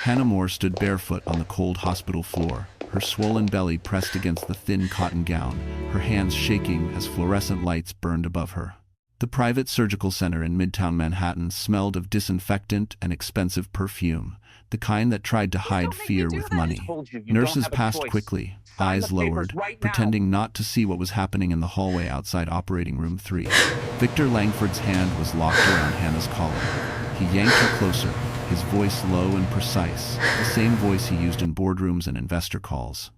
Hannah Moore stood barefoot on the cold hospital floor, her swollen belly pressed against the thin cotton gown, her hands shaking as fluorescent lights burned above her. The private surgical center in Midtown Manhattan smelled of disinfectant and expensive perfume, the kind that tried to hide fear with money. Nurses passed quickly, eyes lowered, pretending not to see what was happening in the hallway outside Operating Room 3. Victor Langford's hand was locked around Hannah's collar. He yanked her closer, his voice low and precise, the same voice he used in boardrooms and investor calls.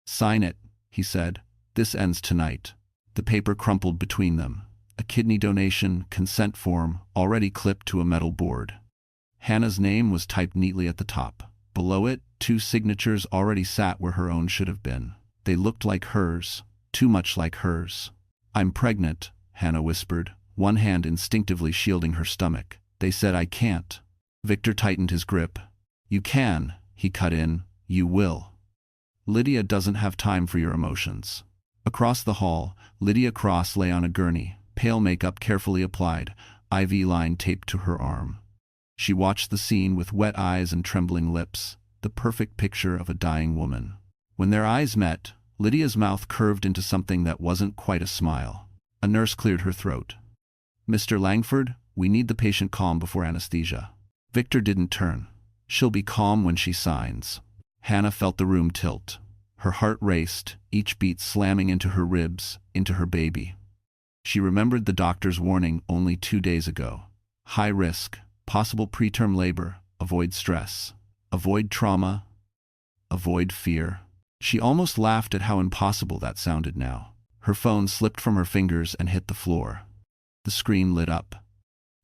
"Sign it," he said. "This ends tonight." The paper crumpled between them. A kidney donation consent form already clipped to a metal board. Hannah's name was typed neatly at the top. Below it, 2 signatures already sat where her own should have been. They looked like hers, too much like hers. "I'm pregnant," Hannah whispered, one hand instinctively shielding her stomach. "They said I can't." Victor tightened his grip. "You can," he cut in. "You will." "Lydia doesn't have time for your emotions." Across the hall, Lydia Cross lay on a gurney, pale makeup carefully applied, IV line taped to her arm. She watched the scene with wet eyes and trembling lips, the perfect picture of a dying woman. When their eyes met, Lydia's mouth curved into something that wasn't quite a smile. A nurse cleared her throat. "Mr. Langford, we need the patient calm before anesthesia." Victor didn't turn. "She'll be calm when she signs." Hannah felt the room tilt. Her heart raced, each beat slamming into her ribs, into her baby. She remembered the doctor's warning only 2 days ago. High risk, possible preterm labor, avoid stress, avoid trauma, avoid fear. She almost laughed at how impossible that sounded now. Her phone slipped from her fingers and hit the floor. The screen lit up.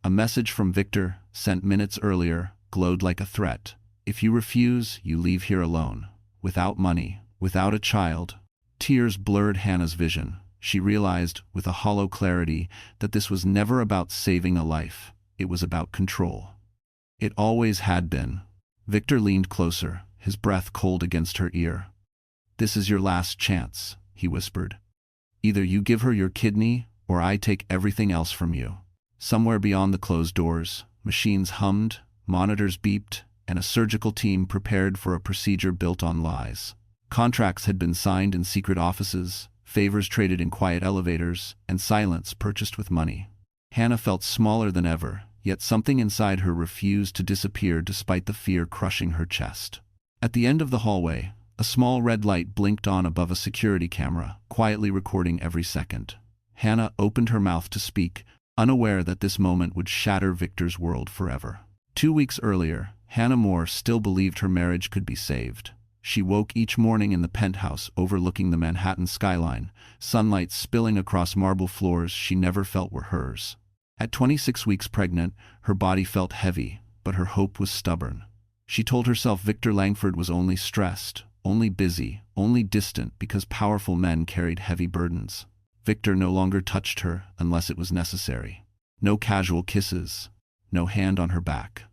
A message from Victor, sent minutes earlier, glowed like a threat. "If you refuse, you leave here alone. Without money, without a child." Tears blurred Hannah's vision. She realized, with a hollow clarity, that this was never about saving a life. It was about control. It always had been. Victor leaned closer, his breath cold against her ear. "This is your last chance," he whispered. "Either you give her your kidney, or I take everything else from you." Somewhere beyond the closed doors, machines hummed, monitors beeped, and a surgical team prepared for a procedure built on lies. Contracts had been signed in secret offices, favors traded in quiet elevators, and silence purchased with money. Hannah felt smaller than ever, yet something inside her refused to disappear despite the fear crushing her chest. At the end of the hallway, a small red light blinked on above a security camera, quietly recording every second. Hannah opened her mouth to speak, unaware that this moment would shatter Victor's world forever. 2 weeks earlier, Hannah Moore still believed her marriage could be saved. She woke each morning in the penthouse overlooking the Manhattan skyline, sunlight spilling across marble floors she never felt were hers. At 26 weeks pregnant, her body felt heavy, but her hope was stubborn. She told herself Victor Langford was only stressed, only busy, only distant because powerful men carried heavy burdens. Victor no longer touched her unless it was necessary. No casual kisses, no hand on her back.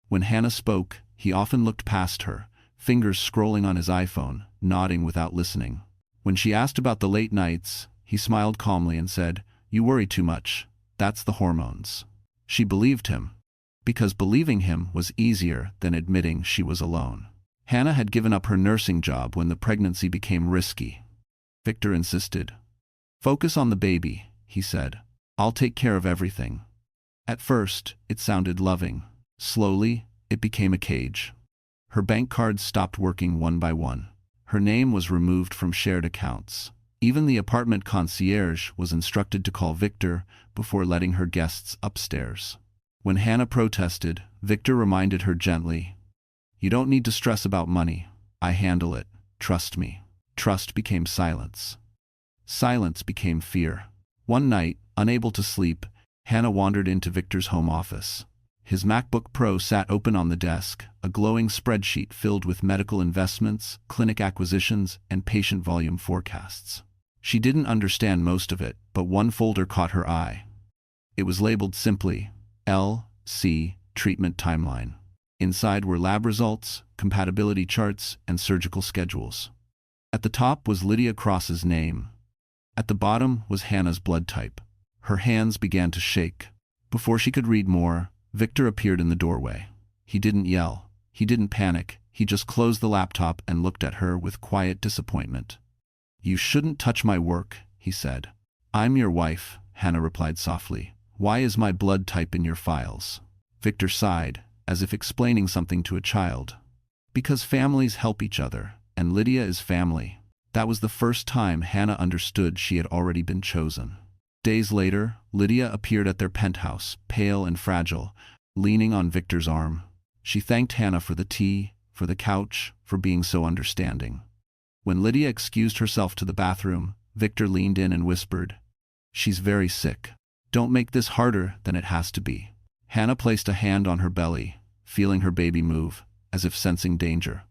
When Hannah spoke, he often looked past her, fingers scrolling on his iPhone, nodding without listening. When she asked about the late nights, he smiled calmly and said, "You worry too much. That's the hormones." She believed him, because believing him was easier than admitting she was alone. Hannah had given up her nursing job when the pregnancy became risky. Victor insisted. "Focus on the baby," he said. "I'll take care of everything." At first, it sounded loving. Slowly, it became a cage. Her bank cards stopped working one by one. Her name was removed from shared accounts. Even the apartment concierge was instructed to call Victor before letting her guests upstairs. When Hannah protested, Victor reminded her gently, "You don't need to stress about money. I handle it. Trust me." Trust became silence. Silence became fear. One night, unable to sleep, Hannah wandered into Victor's home office. His MacBook Pro sat open on the desk, a glowing spreadsheet filled with medical investments, clinic acquisitions, and patient volume forecasts. She didn't understand most of it, but one folder caught her eye. It was labeled simply, L.C. Treatment Timeline. Inside were lab results, compatibility charts, and surgical schedules. At the top was Lydia Cross's name. At the bottom was Hannah's blood type. Her hands began to shake. Before she could read more, Victor appeared in the doorway. He didn't yell. He didn't panic, he just closed the laptop and looked at her with quiet disappointment. "You shouldn't touch my work," he said. "I'm your wife," Hannah replied softly. "Why is my blood type in your files?" Victor sighed, as if explaining something to a child. "Because families help each other, and Lydia is family." That was the first time Hannah understood she had already been chosen. Days later, Lydia appeared at their penthouse, pale and fragile, leaning on Victor's arm. She thanked Hannah for the tea, for the couch, for being so understanding. When Lydia excused herself to the bathroom, Victor leaned in and whispered, "She's very sick. Don't make this harder than it has to be." Hannah placed a hand on her belly, feeling her baby move, as if sensing danger.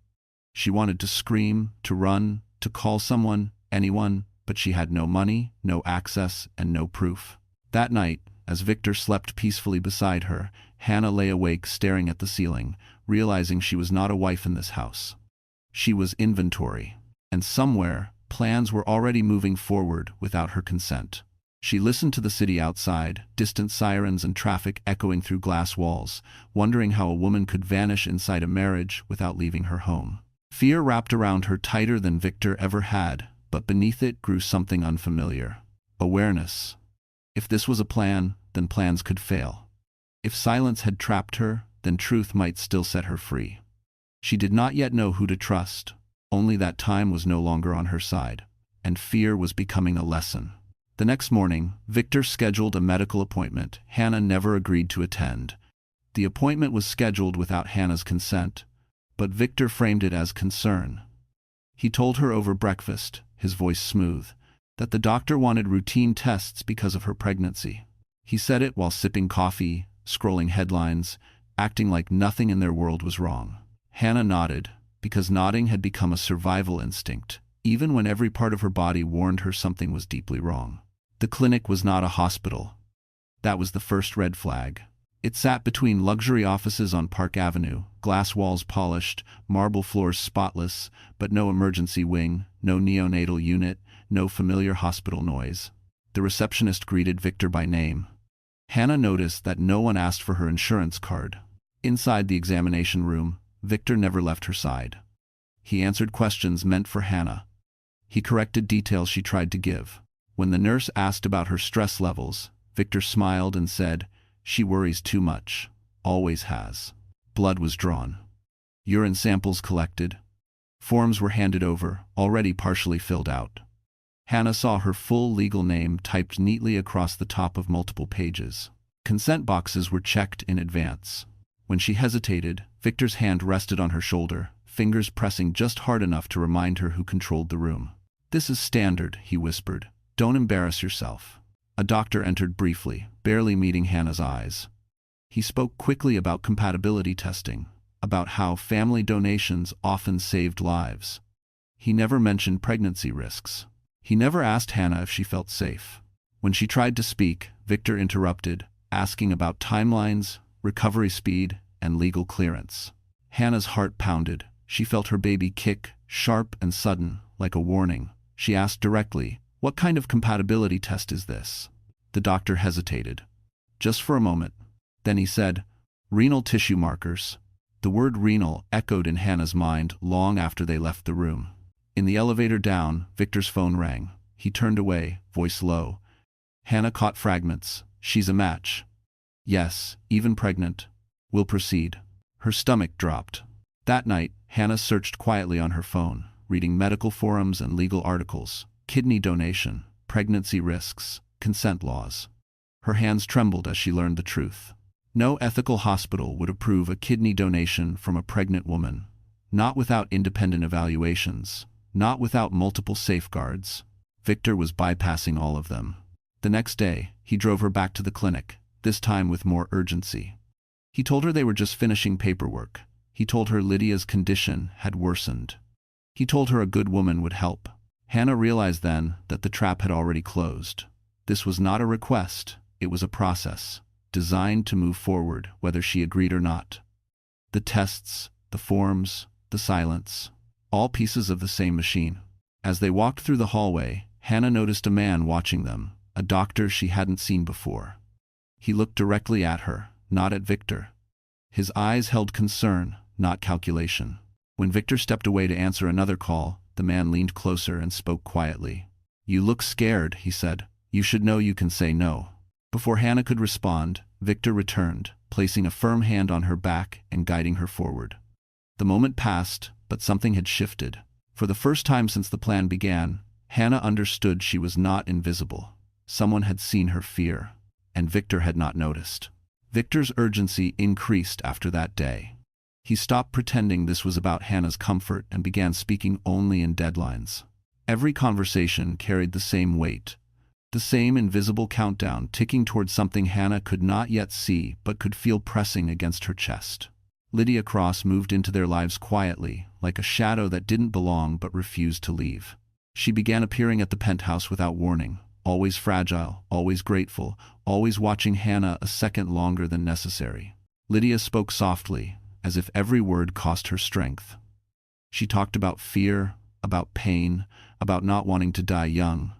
She wanted to scream, to run, to call someone, anyone, but she had no money, no access, and no proof. That night, as Victor slept peacefully beside her, Hannah lay awake staring at the ceiling, realizing she was not a wife in this house. She was inventory, and somewhere, plans were already moving forward without her consent. She listened to the city outside, distant sirens and traffic echoing through glass walls, wondering how a woman could vanish inside a marriage without leaving her home. Fear wrapped around her tighter than Victor ever had, but beneath it grew something unfamiliar. Awareness. If this was a plan, then plans could fail. If silence had trapped her, then truth might still set her free. She did not yet know who to trust, only that time was no longer on her side, and fear was becoming a lesson. The next morning, Victor scheduled a medical appointment Hannah never agreed to attend. The appointment was scheduled without Hannah's consent, but Victor framed it as concern. He told her over breakfast, his voice smooth, that the doctor wanted routine tests because of her pregnancy. He said it while sipping coffee, scrolling headlines, acting like nothing in their world was wrong. Hannah nodded, because nodding had become a survival instinct, even when every part of her body warned her something was deeply wrong. The clinic was not a hospital. That was the first red flag. It sat between luxury offices on Park Avenue, glass walls polished, marble floors spotless, but no emergency wing, no neonatal unit, no familiar hospital noise. The receptionist greeted Victor by name. Hannah noticed that no one asked for her insurance card. Inside the examination room, Victor never left her side. He answered questions meant for Hannah. He corrected details she tried to give. When the nurse asked about her stress levels, Victor smiled and said, "She worries too much. Always has." Blood was drawn. Urine samples collected. Forms were handed over, already partially filled out. Hannah saw her full legal name typed neatly across the top of multiple pages. Consent boxes were checked in advance. When she hesitated, Victor's hand rested on her shoulder, fingers pressing just hard enough to remind her who controlled the room. "This is standard," he whispered. "Don't embarrass yourself." A doctor entered briefly, barely meeting Hannah's eyes. He spoke quickly about compatibility testing, about how family donations often saved lives. He never mentioned pregnancy risks. He never asked Hannah if she felt safe. When she tried to speak, Victor interrupted, asking about timelines, recovery speed, and legal clearance. Hannah's heart pounded. She felt her baby kick, sharp and sudden, like a warning. She asked directly, "What kind of compatibility test is this?" The doctor hesitated. Just for a moment. Then he said, "Renal tissue markers." The word renal echoed in Hannah's mind long after they left the room. In the elevator down, Victor's phone rang. He turned away, voice low. Hannah caught fragments. "She's a match." "Yes, even pregnant." "We'll proceed." Her stomach dropped. That night, Hannah searched quietly on her phone, reading medical forums and legal articles. Kidney donation, pregnancy risks, consent laws. Her hands trembled as she learned the truth. No ethical hospital would approve a kidney donation from a pregnant woman. Not without independent evaluations. Not without multiple safeguards. Victor was bypassing all of them. The next day, he drove her back to the clinic, this time with more urgency. He told her they were just finishing paperwork. He told her Lydia's condition had worsened. He told her a good woman would help. Hannah realized then that the trap had already closed. This was not a request, it was a process, designed to move forward whether she agreed or not. The tests, the forms, the silence, all pieces of the same machine. As they walked through the hallway, Hannah noticed a man watching them, a doctor she hadn't seen before. He looked directly at her, not at Victor. His eyes held concern, not calculation. When Victor stepped away to answer another call, the man leaned closer and spoke quietly. "You look scared," he said. "You should know you can say no." Before Hannah could respond, Victor returned, placing a firm hand on her back and guiding her forward. The moment passed, but something had shifted. For the first time since the plan began, Hannah understood she was not invisible. Someone had seen her fear, and Victor had not noticed. Victor's urgency increased after that day. He stopped pretending this was about Hannah's comfort and began speaking only in deadlines. Every conversation carried the same weight, the same invisible countdown ticking towards something Hannah could not yet see but could feel pressing against her chest. Lydia Cross moved into their lives quietly, like a shadow that didn't belong but refused to leave. She began appearing at the penthouse without warning, always fragile, always grateful, always watching Hannah a second longer than necessary. Lydia spoke softly, as if every word cost her strength. She talked about fear, about pain, about not wanting to die young,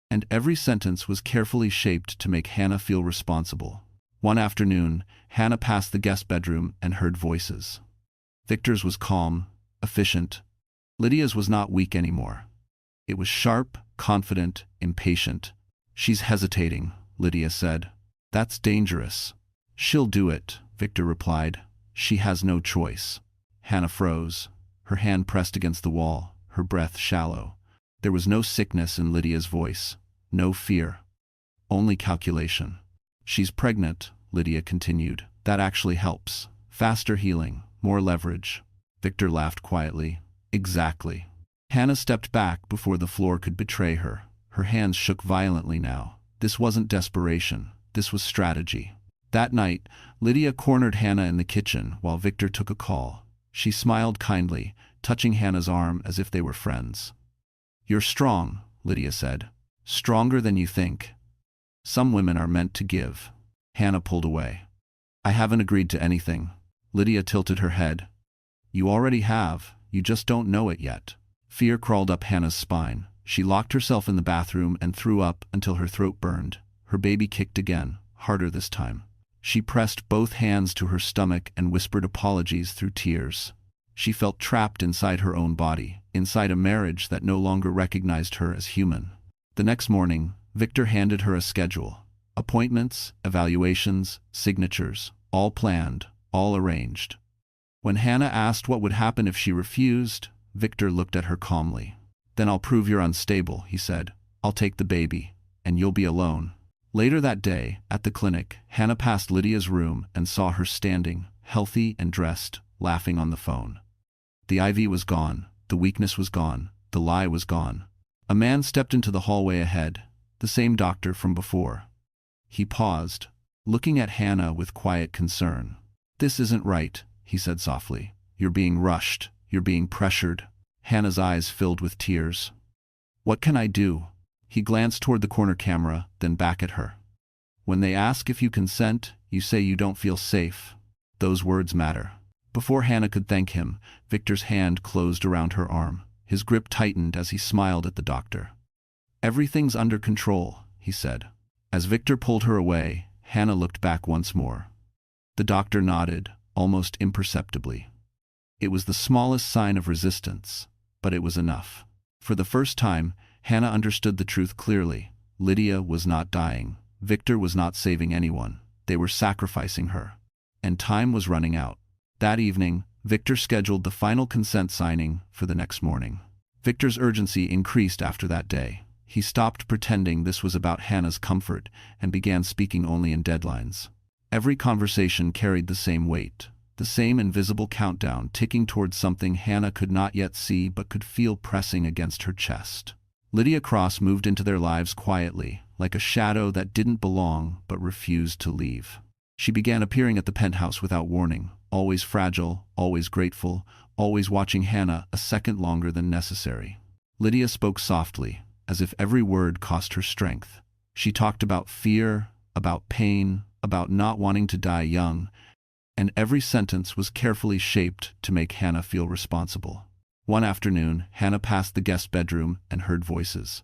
and every sentence was carefully shaped to make Hannah feel responsible. One afternoon, Hannah passed the guest bedroom and heard voices. Victor's was calm, efficient. Lydia's was not weak anymore. It was sharp, confident, impatient. "She's hesitating," Lydia said. "That's dangerous." "She'll do it," Victor replied. "She has no choice." Hannah froze, her hand pressed against the wall, her breath shallow. There was no sickness in Lydia's voice, no fear, only calculation. "She's pregnant," Lydia continued. "That actually helps. Faster healing, more leverage." Victor laughed quietly. "Exactly." Hannah stepped back before the floor could betray her. Her hands shook violently now. This wasn't desperation. This was strategy. That night, Lydia cornered Hannah in the kitchen while Victor took a call. She smiled kindly, touching Hannah's arm as if they were friends. "You're strong," Lydia said. "Stronger than you think. Some women are meant to give." Hannah pulled away. "I haven't agreed to anything." Lydia tilted her head. "You already have, you just don't know it yet." Fear crawled up Hannah's spine. She locked herself in the bathroom and threw up until her throat burned. Her baby kicked again, harder this time. She pressed both hands to her stomach and whispered apologies through tears. She felt trapped inside her own body, inside a marriage that no longer recognized her as human. The next morning, Victor handed her a schedule. Appointments, evaluations, signatures, all planned, all arranged. When Hannah asked what would happen if she refused, Victor looked at her calmly. "Then I'll prove you're unstable," he said. "I'll take the baby, and you'll be alone." Later that day, at the clinic, Hannah passed Lydia's room and saw her standing, healthy and dressed, laughing on the phone. The IV was gone, the weakness was gone, the lie was gone. A man stepped into the hallway ahead, the same doctor from before. He paused, looking at Hannah with quiet concern. "This isn't right," he said softly. "You're being rushed. You're being pressured." Hannah's eyes filled with tears. "What can I do?" He glanced toward the corner camera, then back at her. "When they ask if you consent, you say you don't feel safe. Those words matter." Before Hannah could thank him, Victor's hand closed around her arm. His grip tightened as he smiled at the doctor. "Everything's under control," he said. As Victor pulled her away, Hannah looked back once more. The doctor nodded, almost imperceptibly. It was the smallest sign of resistance, but it was enough. For the first time, Hannah understood the truth clearly. Lydia was not dying. Victor was not saving anyone. They were sacrificing her. And time was running out. That evening, Victor scheduled the final consent signing for the next morning. Victor's urgency increased after that day. He stopped pretending this was about Hannah's comfort and began speaking only in deadlines. Every conversation carried the same weight, the same invisible countdown ticking towards something Hannah could not yet see but could feel pressing against her chest. Lydia Cross moved into their lives quietly, like a shadow that didn't belong but refused to leave. She began appearing at the penthouse without warning, always fragile, always grateful, always watching Hannah a second longer than necessary. Lydia spoke softly, as if every word cost her strength. She talked about fear, about pain, about not wanting to die young, and every sentence was carefully shaped to make Hannah feel responsible. One afternoon, Hannah passed the guest bedroom and heard voices.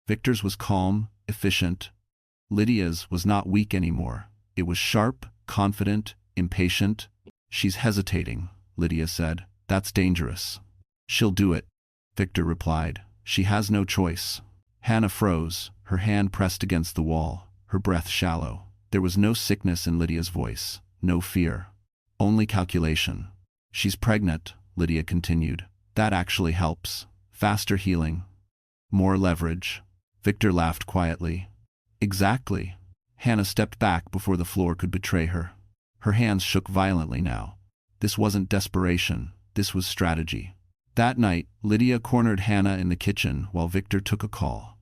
Victor's was calm, efficient. Lydia's was not weak anymore. It was sharp, confident, impatient. "She's hesitating," Lydia said. That's dangerous. She'll do it, Victor replied. She has no choice. Hannah froze, her hand pressed against the wall, her breath shallow. There was no sickness in Lydia's voice, no fear. Only calculation. She's pregnant, Lydia continued. That actually helps. Faster healing. More leverage. Victor laughed quietly. Exactly. Hannah stepped back before the floor could betray her. Her hands shook violently now. This wasn't desperation, this was strategy. That night, Lydia cornered Hannah in the kitchen while Victor took a call.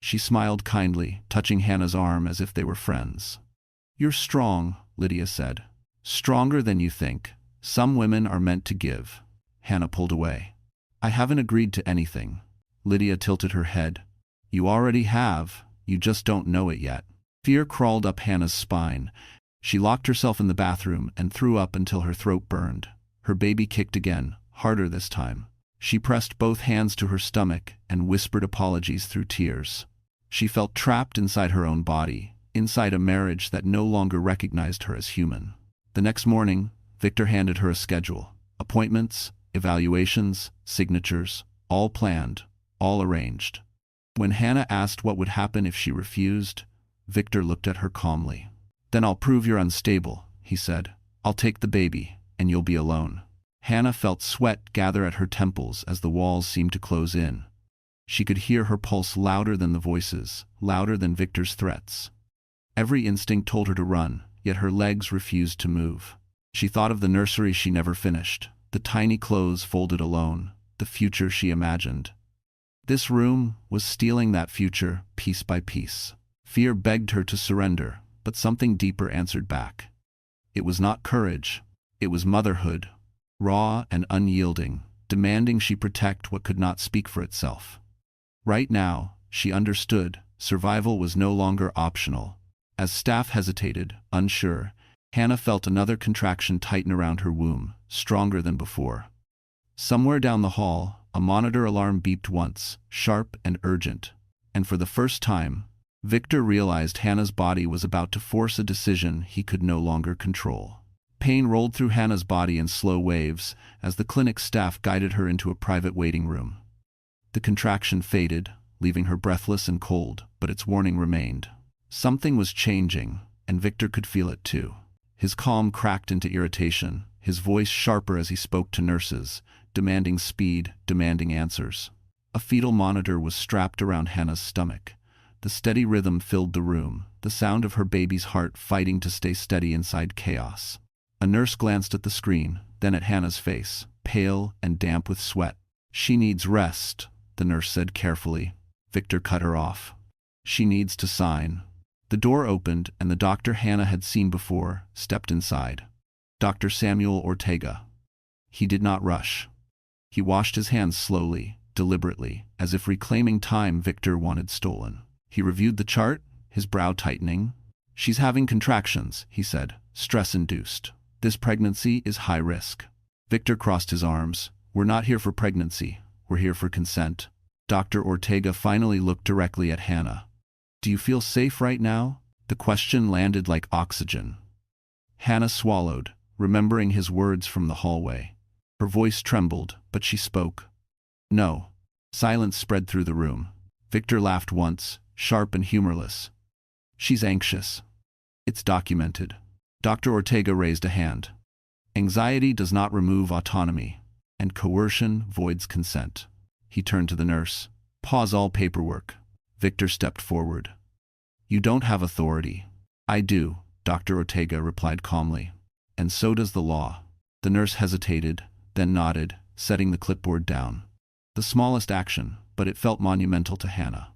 She smiled kindly, touching Hannah's arm as if they were friends. You're strong, Lydia said. Stronger than you think. Some women are meant to give. Hannah pulled away. I haven't agreed to anything. Lydia tilted her head. You already have, you just don't know it yet. Fear crawled up Hannah's spine. She locked herself in the bathroom and threw up until her throat burned. Her baby kicked again, harder this time. She pressed both hands to her stomach and whispered apologies through tears. She felt trapped inside her own body, inside a marriage that no longer recognized her as human. The next morning, Victor handed her a schedule. Appointments, evaluations, signatures, all planned, all arranged. When Hannah asked what would happen if she refused, Victor looked at her calmly. Then I'll prove you're unstable, he said. I'll take the baby, and you'll be alone. Hannah felt sweat gather at her temples as the walls seemed to close in. She could hear her pulse louder than the voices, louder than Victor's threats. Every instinct told her to run, yet her legs refused to move. She thought of the nursery she never finished, the tiny clothes folded alone, the future she imagined. This room was stealing that future piece by piece. Fear begged her to surrender, but something deeper answered back. It was not courage, it was motherhood, raw and unyielding, demanding she protect what could not speak for itself. Right now, she understood, survival was no longer optional. As staff hesitated, unsure, Hannah felt another contraction tighten around her womb, stronger than before. Somewhere down the hall, a monitor alarm beeped once, sharp and urgent, and for the first time, Victor realized Hannah's body was about to force a decision he could no longer control. Pain rolled through Hannah's body in slow waves as the clinic staff guided her into a private waiting room. The contraction faded, leaving her breathless and cold, but its warning remained. Something was changing, and Victor could feel it too. His calm cracked into irritation, his voice sharper as he spoke to nurses, demanding speed, demanding answers. A fetal monitor was strapped around Hannah's stomach. The steady rhythm filled the room, the sound of her baby's heart fighting to stay steady inside chaos. A nurse glanced at the screen, then at Hannah's face, pale and damp with sweat. She needs rest, the nurse said carefully. Victor cut her off. She needs to sign. The door opened and the doctor Hannah had seen before stepped inside. Dr. Samuel Ortega. He did not rush. He washed his hands slowly, deliberately, as if reclaiming time Victor wanted stolen. He reviewed the chart, his brow tightening. She's having contractions, he said, stress-induced. This pregnancy is high risk. Victor crossed his arms. We're not here for pregnancy. We're here for consent. Dr. Ortega finally looked directly at Hannah. Do you feel safe right now? The question landed like oxygen. Hannah swallowed, remembering his words from the hallway. Her voice trembled, but she spoke. No. Silence spread through the room. Victor laughed once, sharp and humorless. She's anxious. It's documented. Dr. Ortega raised a hand. Anxiety does not remove autonomy, and coercion voids consent. He turned to the nurse. Pause all paperwork. Victor stepped forward. You don't have authority. I do, Dr. Ortega replied calmly. And so does the law. The nurse hesitated, then nodded, setting the clipboard down. The smallest action, but it felt monumental to Hannah.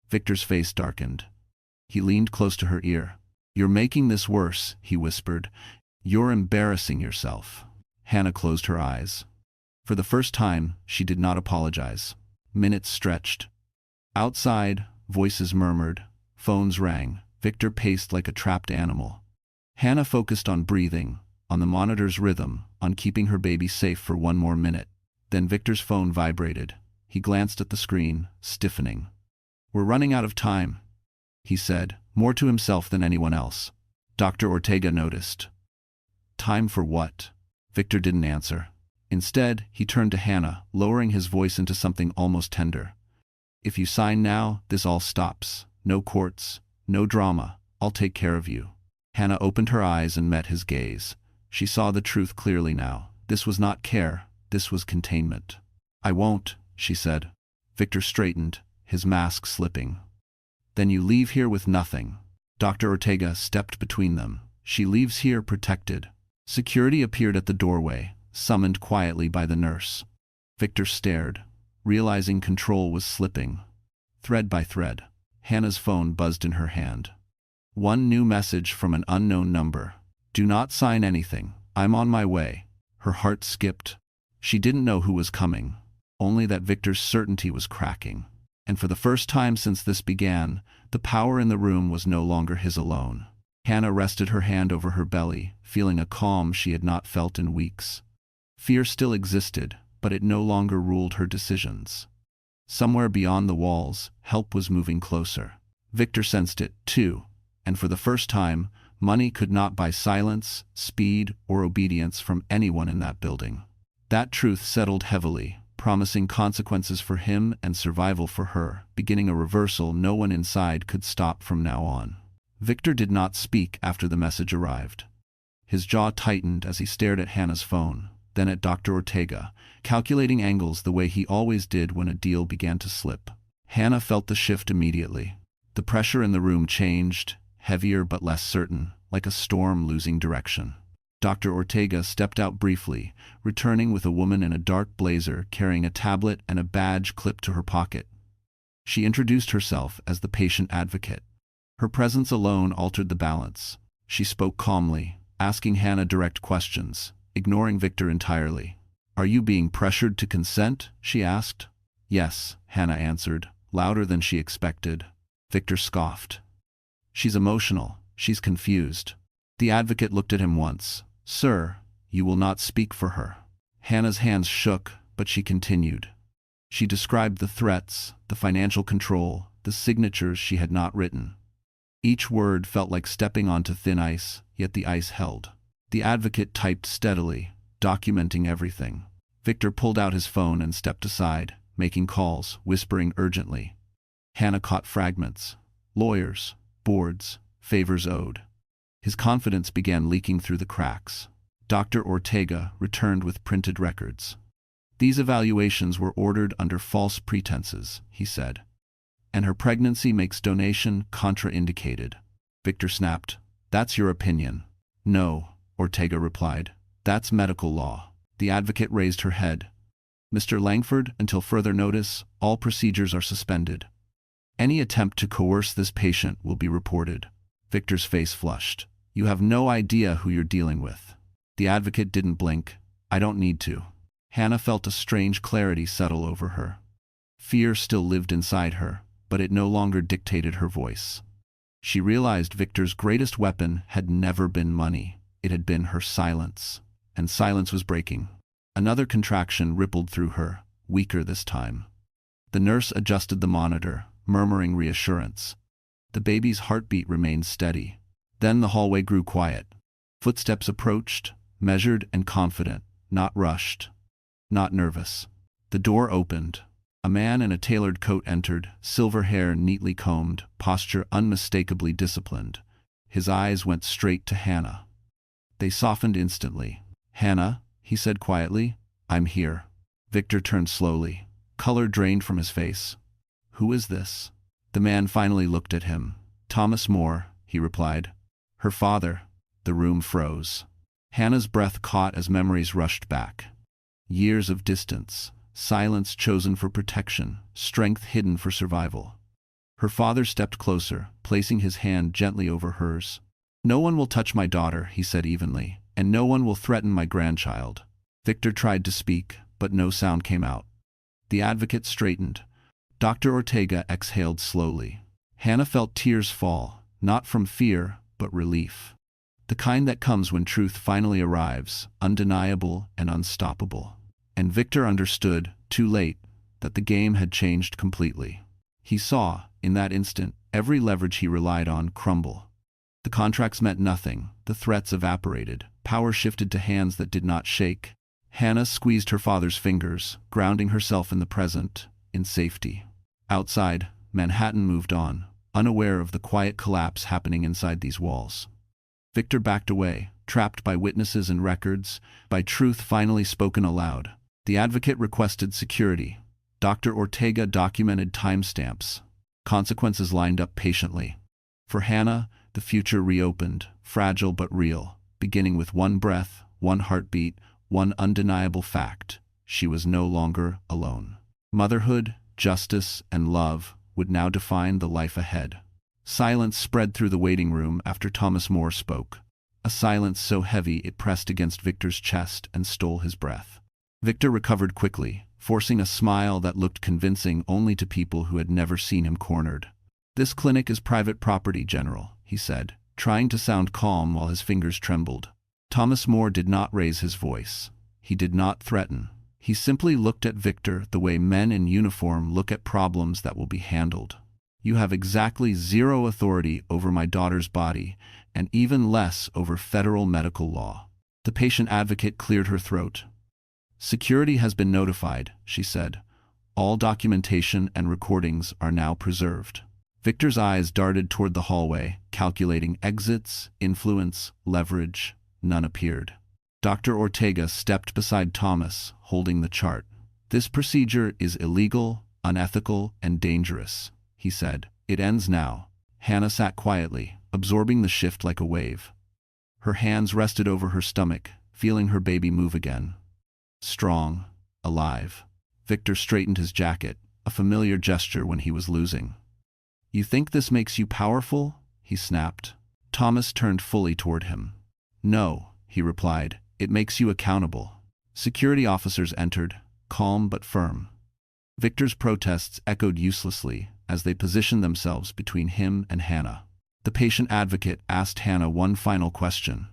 Victor's face darkened. He leaned close to her ear. You're making this worse, he whispered. You're embarrassing yourself. Hannah closed her eyes. For the first time, she did not apologize. Minutes stretched. Outside, voices murmured. Phones rang. Victor paced like a trapped animal. Hannah focused on breathing, on the monitor's rhythm, on keeping her baby safe for one more minute. Then Victor's phone vibrated. He glanced at the screen, stiffening. We're running out of time, he said, more to himself than anyone else. Dr. Ortega noticed. Time for what? Victor didn't answer. Instead, he turned to Hannah, lowering his voice into something almost tender. "If you sign now, this all stops. No courts, no drama. I'll take care of you." Hannah opened her eyes and met his gaze. She saw the truth clearly now. This was not care, this was containment. "I won't," she said. Victor straightened, his mask slipping. "Then you leave here with nothing." Dr. Ortega stepped between them. "She leaves here protected." Security appeared at the doorway, summoned quietly by the nurse. Victor stared, realizing control was slipping. Thread by thread, Hannah's phone buzzed in her hand. One new message from an unknown number. "Do not sign anything. I'm on my way." Her heart skipped. She didn't know who was coming, only that Victor's certainty was cracking. And for the first time since this began, the power in the room was no longer his alone. Hannah rested her hand over her belly, feeling a calm she had not felt in weeks. Fear still existed, but it no longer ruled her decisions. Somewhere beyond the walls, help was moving closer. Victor sensed it, too, and for the first time, money could not buy silence, speed, or obedience from anyone in that building. That truth settled heavily, promising consequences for him and survival for her, beginning a reversal no one inside could stop from now on. Victor did not speak after the message arrived. His jaw tightened as he stared at Hannah's phone, then at Dr. Ortega, calculating angles the way he always did when a deal began to slip. Hannah felt the shift immediately. The pressure in the room changed, heavier but less certain, like a storm losing direction. Dr. Ortega stepped out briefly, returning with a woman in a dark blazer carrying a tablet and a badge clipped to her pocket. She introduced herself as the patient advocate. Her presence alone altered the balance. She spoke calmly, asking Hannah direct questions, ignoring Victor entirely. "Are you being pressured to consent?" she asked. "Yes," Hannah answered, louder than she expected. Victor scoffed. "She's emotional. She's confused." The advocate looked at him once. "Sir, you will not speak for her." Hannah's hands shook, but she continued. She described the threats, the financial control, the signatures she had not written. Each word felt like stepping onto thin ice, yet the ice held. The advocate typed steadily, documenting everything. Victor pulled out his phone and stepped aside, making calls, whispering urgently. Hannah caught fragments. Lawyers, boards, favors owed. His confidence began leaking through the cracks. Dr. Ortega returned with printed records. "These evaluations were ordered under false pretenses," he said. "And her pregnancy makes donation contraindicated." Victor snapped. "That's your opinion." "No," Ortega replied. "That's medical law." The advocate raised her head. "Mr. Langford, until further notice, all procedures are suspended. Any attempt to coerce this patient will be reported." Victor's face flushed. "You have no idea who you're dealing with." The advocate didn't blink. "I don't need to." Hannah felt a strange clarity settle over her. Fear still lived inside her, but it no longer dictated her voice. She realized Victor's greatest weapon had never been money. It had been her silence. And silence was breaking. Another contraction rippled through her, weaker this time. The nurse adjusted the monitor, murmuring reassurance. The baby's heartbeat remained steady. Then the hallway grew quiet. Footsteps approached, measured and confident, not rushed, not nervous. The door opened. A man in a tailored coat entered, silver hair neatly combed, posture unmistakably disciplined. His eyes went straight to Hannah. They softened instantly. "Hannah," he said quietly, "I'm here." Victor turned slowly. Color drained from his face. "Who is this?" The man finally looked at him. "Thomas More," he replied. "Her father." The room froze. Hannah's breath caught as memories rushed back. Years of distance, silence chosen for protection, strength hidden for survival. Her father stepped closer, placing his hand gently over hers. "No one will touch my daughter," he said evenly, "and no one will threaten my grandchild." Victor tried to speak, but no sound came out. The advocate straightened. Dr. Ortega exhaled slowly. Hannah felt tears fall, not from fear, but relief. The kind that comes when truth finally arrives, undeniable and unstoppable. And Victor understood, too late, that the game had changed completely. He saw, in that instant, every leverage he relied on crumble. The contracts meant nothing, the threats evaporated, power shifted to hands that did not shake. Hannah squeezed her father's fingers, grounding herself in the present, in safety. Outside, Manhattan moved on, unaware of the quiet collapse happening inside these walls. Victor backed away, trapped by witnesses and records, by truth finally spoken aloud. The advocate requested security. Dr. Ortega documented timestamps. Consequences lined up patiently. For Hannah, the future reopened, fragile but real, beginning with one breath, one heartbeat, one undeniable fact: she was no longer alone. Motherhood, justice, and love would now define the life ahead. Silence spread through the waiting room after Thomas More spoke, a silence so heavy it pressed against Victor's chest and stole his breath. Victor recovered quickly, forcing a smile that looked convincing only to people who had never seen him cornered. "This clinic is private property, General," he said, trying to sound calm while his fingers trembled. Thomas More did not raise his voice. He did not threaten. He simply looked at Victor the way men in uniform look at problems that will be handled. "You have exactly zero authority over my daughter's body, and even less over federal medical law." The patient advocate cleared her throat. "Security has been notified," she said. "All documentation and recordings are now preserved." Victor's eyes darted toward the hallway, calculating exits, influence, leverage. None appeared. Dr. Ortega stepped beside Thomas, holding the chart. "This procedure is illegal, unethical, and dangerous," he said. "It ends now." Hannah sat quietly, absorbing the shift like a wave. Her hands rested over her stomach, feeling her baby move again. Strong, alive. Victor straightened his jacket, a familiar gesture when he was losing. "You think this makes you powerful?" he snapped. Thomas turned fully toward him. "No," he replied, "it makes you accountable." Security officers entered, calm but firm. Victor's protests echoed uselessly as they positioned themselves between him and Hannah. The patient advocate asked Hannah one final question.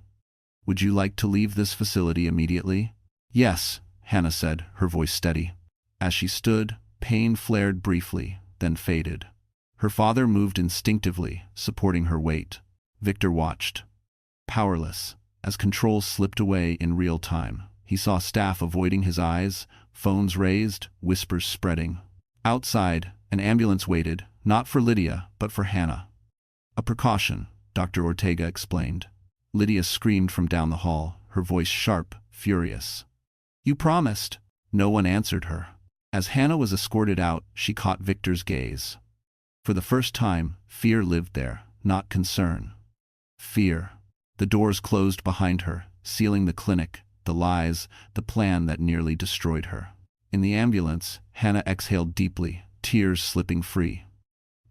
"Would you like to leave this facility immediately?" "Yes," Hannah said, her voice steady. As she stood, pain flared briefly, then faded. Her father moved instinctively, supporting her weight. Victor watched, powerless, as controls slipped away in real time. He saw staff avoiding his eyes, phones raised, whispers spreading. Outside, an ambulance waited, not for Lydia, but for Hannah. "A precaution," Dr. Ortega explained. Lydia screamed from down the hall, her voice sharp, furious. "You promised." No one answered her. As Hannah was escorted out, she caught Victor's gaze. For the first time, fear lived there, not concern. Fear. The doors closed behind her, sealing the clinic, the lies, the plan that nearly destroyed her. In the ambulance, Hannah exhaled deeply, tears slipping free.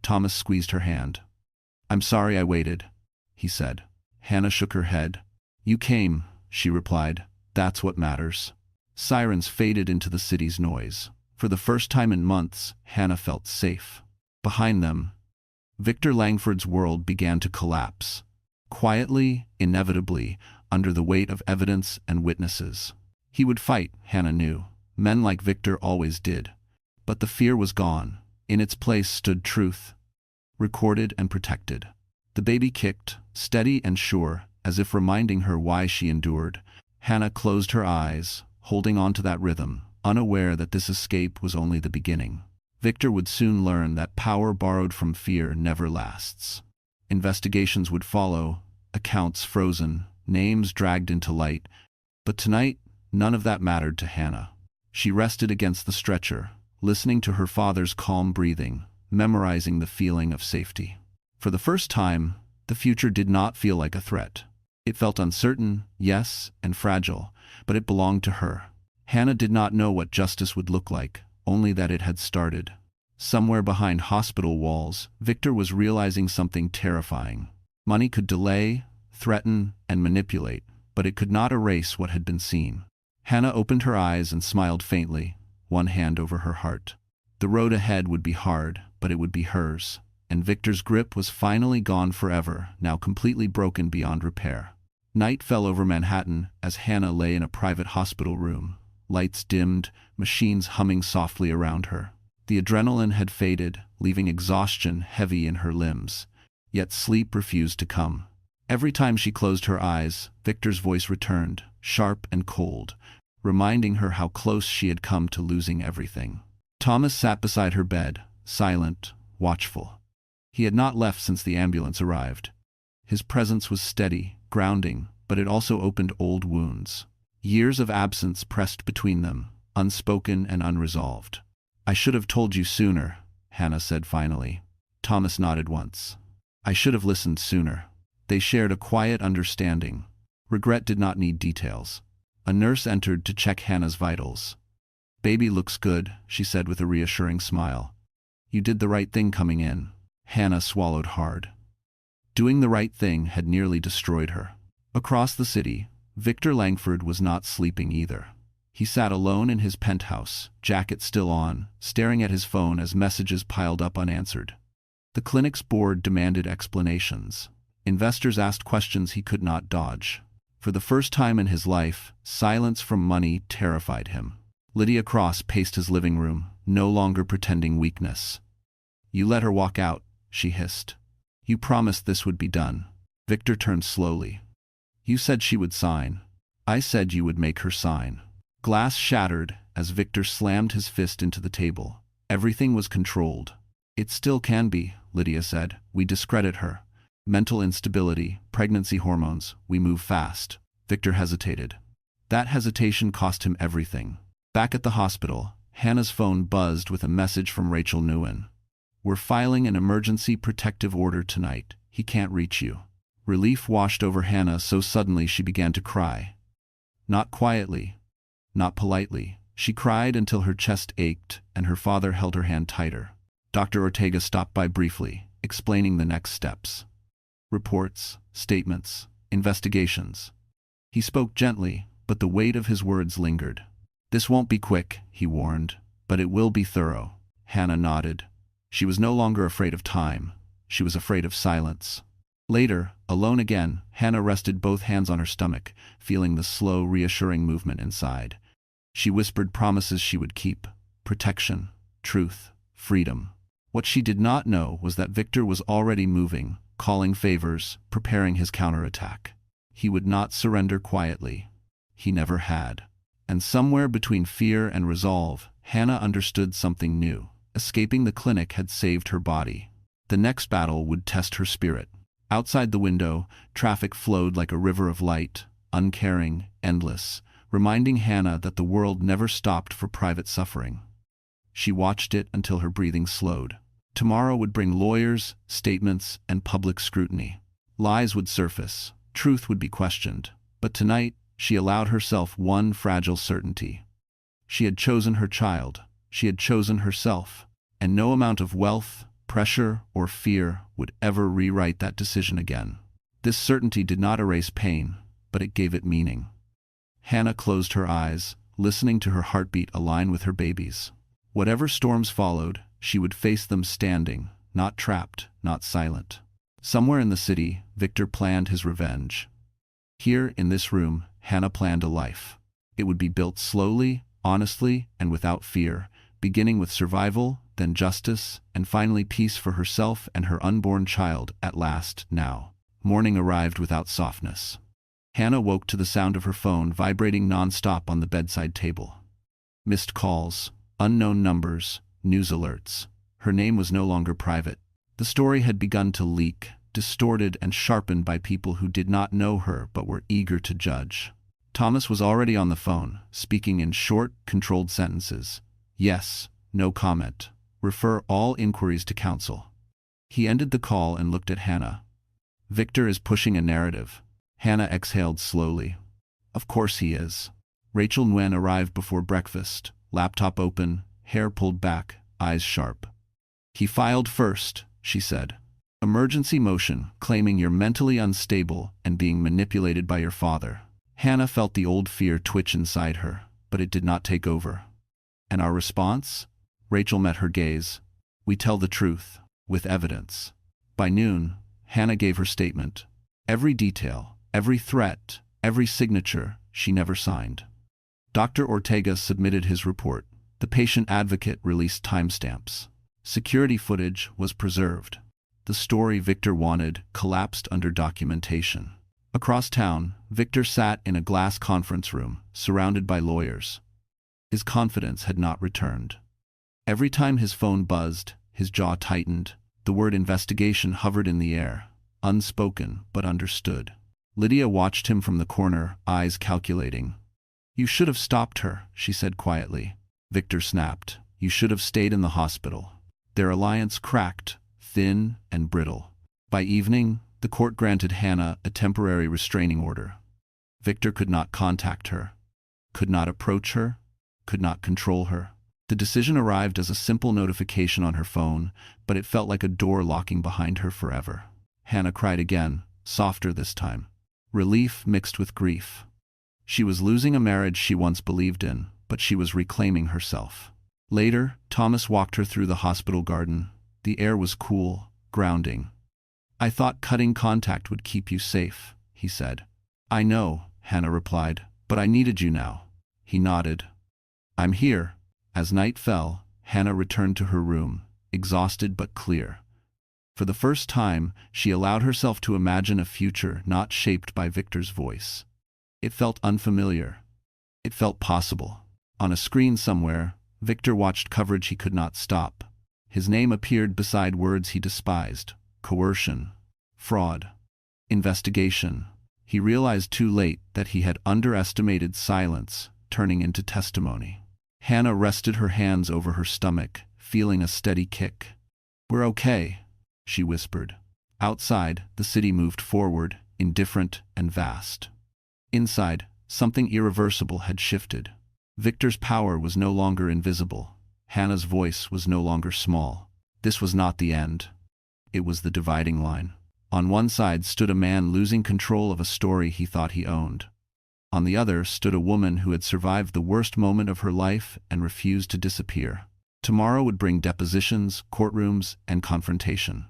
Thomas squeezed her hand. "I'm sorry I waited," he said. Hannah shook her head. "You came," she replied. "That's what matters." Sirens faded into the city's noise. For the first time in months, Hannah felt safe. Behind them, Victor Langford's world began to collapse. Quietly, inevitably, under the weight of evidence and witnesses. He would fight, Hannah knew. Men like Victor always did. But the fear was gone. In its place stood truth, recorded and protected. The baby kicked, steady and sure, as if reminding her why she endured. Hannah closed her eyes, holding on to that rhythm, unaware that this escape was only the beginning. Victor would soon learn that power borrowed from fear never lasts. Investigations would follow, accounts frozen, names dragged into light. But tonight, none of that mattered to Hannah. She rested against the stretcher, listening to her father's calm breathing, memorizing the feeling of safety. For the first time, the future did not feel like a threat. It felt uncertain, yes, and fragile, but it belonged to her. Hannah did not know what justice would look like, only that it had started. Somewhere behind hospital walls, Victor was realizing something terrifying. Money could delay, threaten, and manipulate, but it could not erase what had been seen. Hannah opened her eyes and smiled faintly, one hand over her heart. The road ahead would be hard, but it would be hers. And Victor's grip was finally gone forever, now completely broken beyond repair. Night fell over Manhattan as Hannah lay in a private hospital room. Lights dimmed, machines humming softly around her. The adrenaline had faded, leaving exhaustion heavy in her limbs. Yet sleep refused to come. Every time she closed her eyes, Victor's voice returned, sharp and cold. reminding her how close she had come to losing everything. Thomas sat beside her bed, silent, watchful. He had not left since the ambulance arrived. His presence was steady, grounding, but it also opened old wounds. Years of absence pressed between them, unspoken and unresolved. "I should have told you sooner," Hannah said finally. Thomas nodded once. "I should have listened sooner." They shared a quiet understanding. Regret did not need details. A nurse entered to check Hannah's vitals. "Baby looks good," she said with a reassuring smile. "You did the right thing coming in." Hannah swallowed hard. Doing the right thing had nearly destroyed her. Across the city, Victor Langford was not sleeping either. He sat alone in his penthouse, jacket still on, staring at his phone as messages piled up unanswered. The clinic's board demanded explanations. Investors asked questions he could not dodge. For the first time in his life, silence from money terrified him. Lydia Cross paced his living room, no longer pretending weakness. "You let her walk out," she hissed. "You promised this would be done." Victor turned slowly. "You said she would sign. I said you would make her sign." Glass shattered as Victor slammed his fist into the table. Everything was controlled. "It still can be," Lydia said. "We discredit her. Mental instability, pregnancy hormones, we move fast." Victor hesitated. That hesitation cost him everything. Back at the hospital, Hannah's phone buzzed with a message from Rachel Nguyen. "We're filing an emergency protective order tonight. He can't reach you." Relief washed over Hannah so suddenly she began to cry. Not quietly, not politely. She cried until her chest ached and her father held her hand tighter. Dr. Ortega stopped by briefly, explaining the next steps. Reports, statements, investigations. He spoke gently, but the weight of his words lingered. "This won't be quick," he warned, "but it will be thorough." Hannah nodded. She was no longer afraid of time. She was afraid of silence. Later, alone again, Hannah rested both hands on her stomach, feeling the slow, reassuring movement inside. She whispered promises she would keep: protection, truth, freedom. What she did not know was that Victor was already moving, calling favors, preparing his counterattack. He would not surrender quietly. He never had. And somewhere between fear and resolve, Hannah understood something new. Escaping the clinic had saved her body. The next battle would test her spirit. Outside the window, traffic flowed like a river of light, uncaring, endless, reminding Hannah that the world never stopped for private suffering. She watched it until her breathing slowed. Tomorrow would bring lawyers, statements, and public scrutiny. Lies would surface. Truth would be questioned. But tonight, she allowed herself one fragile certainty. She had chosen her child. She had chosen herself. And no amount of wealth, pressure, or fear would ever rewrite that decision again. This certainty did not erase pain, but it gave it meaning. Hannah closed her eyes, listening to her heartbeat align with her baby's. Whatever storms followed, she would face them standing, not trapped, not silent. Somewhere in the city, Victor planned his revenge. Here, in this room, Hannah planned a life. It would be built slowly, honestly, and without fear, beginning with survival, then justice, and finally peace for herself and her unborn child at last, now. Morning arrived without softness. Hannah woke to the sound of her phone vibrating non-stop on the bedside table. Missed calls, unknown numbers, news alerts. Her name was no longer private. The story had begun to leak, distorted and sharpened by people who did not know her but were eager to judge. Thomas was already on the phone, speaking in short, controlled sentences. "Yes, no comment. Refer all inquiries to counsel." He ended the call and looked at Hannah. "Victor is pushing a narrative." Hannah exhaled slowly. "Of course he is." Rachel Nguyen arrived before breakfast, laptop open, hair pulled back, eyes sharp. "He filed first," she said. "Emergency motion, claiming you're mentally unstable and being manipulated by your father." Hannah felt the old fear twitch inside her, but it did not take over. "And our response?" Rachel met her gaze. "We tell the truth, with evidence." By noon, Hannah gave her statement. Every detail, every threat, every signature, she never signed. Dr. Ortega submitted his report. The patient advocate released timestamps. Security footage was preserved. The story Victor wanted collapsed under documentation. Across town, Victor sat in a glass conference room, surrounded by lawyers. His confidence had not returned. Every time his phone buzzed, his jaw tightened. The word investigation hovered in the air, unspoken but understood. Lydia watched him from the corner, eyes calculating. "You should have stopped her," she said quietly. Victor snapped. "You should have stayed in the hospital." Their alliance cracked, thin and brittle. By evening, the court granted Hannah a temporary restraining order. Victor could not contact her, could not approach her, could not control her. The decision arrived as a simple notification on her phone, but it felt like a door locking behind her forever. Hannah cried again, softer this time. Relief mixed with grief. She was losing a marriage she once believed in, but she was reclaiming herself. Later, Thomas walked her through the hospital garden. The air was cool, grounding. "I thought cutting contact would keep you safe," he said. "I know," Hannah replied, "but I needed you now." He nodded. "I'm here." As night fell, Hannah returned to her room, exhausted but clear. For the first time, she allowed herself to imagine a future not shaped by Victor's voice. It felt unfamiliar. It felt possible. On a screen somewhere, Victor watched coverage he could not stop. His name appeared beside words he despised: coercion, fraud, investigation. He realized too late that he had underestimated silence, turning into testimony. Hannah rested her hands over her stomach, feeling a steady kick. "We're okay," she whispered. Outside, the city moved forward, indifferent and vast. Inside, something irreversible had shifted. Victor's power was no longer invisible. Hannah's voice was no longer small. This was not the end. It was the dividing line. On one side stood a man losing control of a story he thought he owned. On the other stood a woman who had survived the worst moment of her life and refused to disappear. Tomorrow would bring depositions, courtrooms, and confrontation.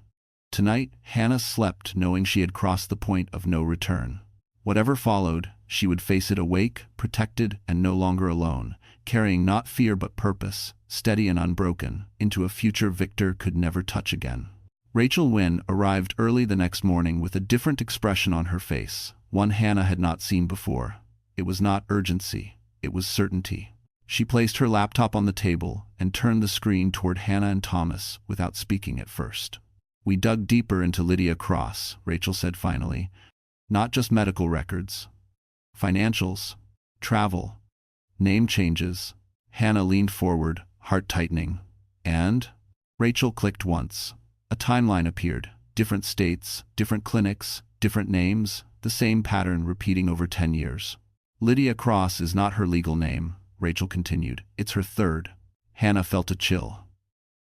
Tonight, Hannah slept knowing she had crossed the point of no return. Whatever followed, she would face it awake, protected, and no longer alone, carrying not fear but purpose, steady and unbroken, into a future Victor could never touch again. Rachel Wynne arrived early the next morning with a different expression on her face, one Hannah had not seen before. It was not urgency, it was certainty. She placed her laptop on the table and turned the screen toward Hannah and Thomas without speaking at first. "We dug deeper into Lydia Cross," Rachel said finally. "Not just medical records. Financials, travel, name changes." Hannah leaned forward, heart tightening. "And?" Rachel clicked once. A timeline appeared. Different states, different clinics, different names, the same pattern repeating over 10 years. "Lydia Cross is not her legal name," Rachel continued. "It's her third." Hannah felt a chill.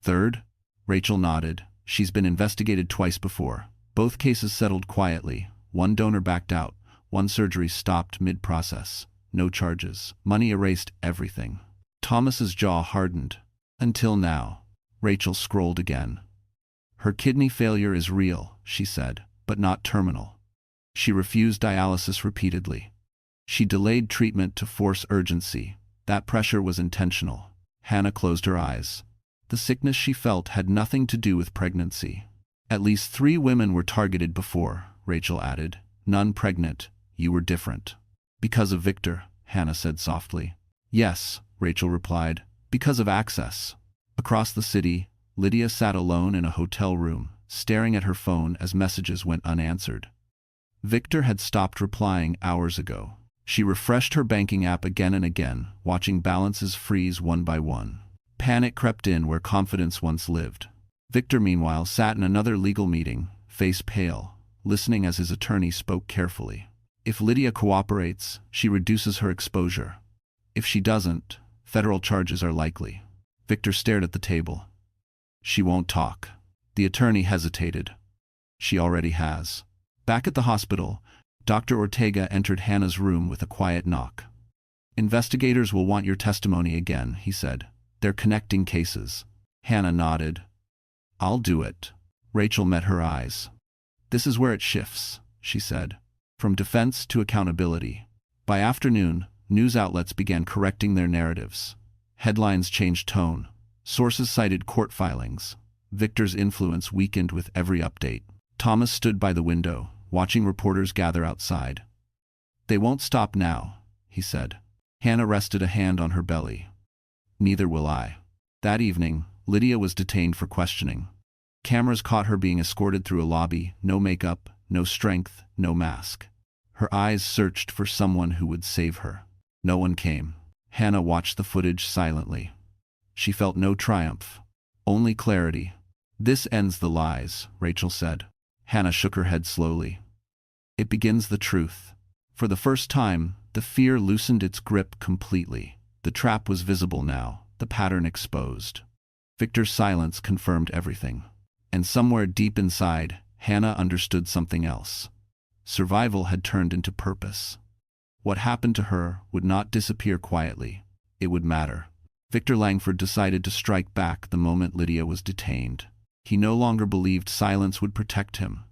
"Third?" Rachel nodded. "She's been investigated twice before. Both cases settled quietly. One donor backed out. One surgery stopped mid-process. No charges. Money erased everything." Thomas's jaw hardened. "Until now." Rachel scrolled again. "Her kidney failure is real," she said, "but not terminal. She refused dialysis repeatedly. She delayed treatment to force urgency. That pressure was intentional." Hannah closed her eyes. The sickness she felt had nothing to do with pregnancy. "At least 3 women were targeted before," Rachel added. "None pregnant. You were different." "Because of Victor," Hannah said softly. "Yes," Rachel replied, "because of access." Across the city, Lydia sat alone in a hotel room, staring at her phone as messages went unanswered. Victor had stopped replying hours ago. She refreshed her banking app again and again, watching balances freeze one by one. Panic crept in where confidence once lived. Victor, meanwhile, sat in another legal meeting, face pale, listening as his attorney spoke carefully. "If Lydia cooperates, she reduces her exposure. If she doesn't, federal charges are likely." Victor stared at the table. "She won't talk." The attorney hesitated. "She already has." Back at the hospital, Dr. Ortega entered Hannah's room with a quiet knock. "Investigators will want your testimony again," he said. "They're connecting cases." Hannah nodded. "I'll do it." Rachel met her eyes. "This is where it shifts," she said. "From defense to accountability." By afternoon, news outlets began correcting their narratives. Headlines changed tone. Sources cited court filings. Victor's influence weakened with every update. Thomas stood by the window, watching reporters gather outside. "They won't stop now," he said. Hannah rested a hand on her belly. "Neither will I." That evening, Lydia was detained for questioning. Cameras caught her being escorted through a lobby, no makeup, no strength, no mask. Her eyes searched for someone who would save her. No one came. Hannah watched the footage silently. She felt no triumph, only clarity. "This ends the lies," Rachel said. Hannah shook her head slowly. "It begins the truth." For the first time, the fear loosened its grip completely. The trap was visible now, the pattern exposed. Victor's silence confirmed everything. And somewhere deep inside, Hannah understood something else. Survival had turned into purpose. What happened to her would not disappear quietly. It would matter. Victor Langford decided to strike back the moment Lydia was detained. He no longer believed silence would protect him.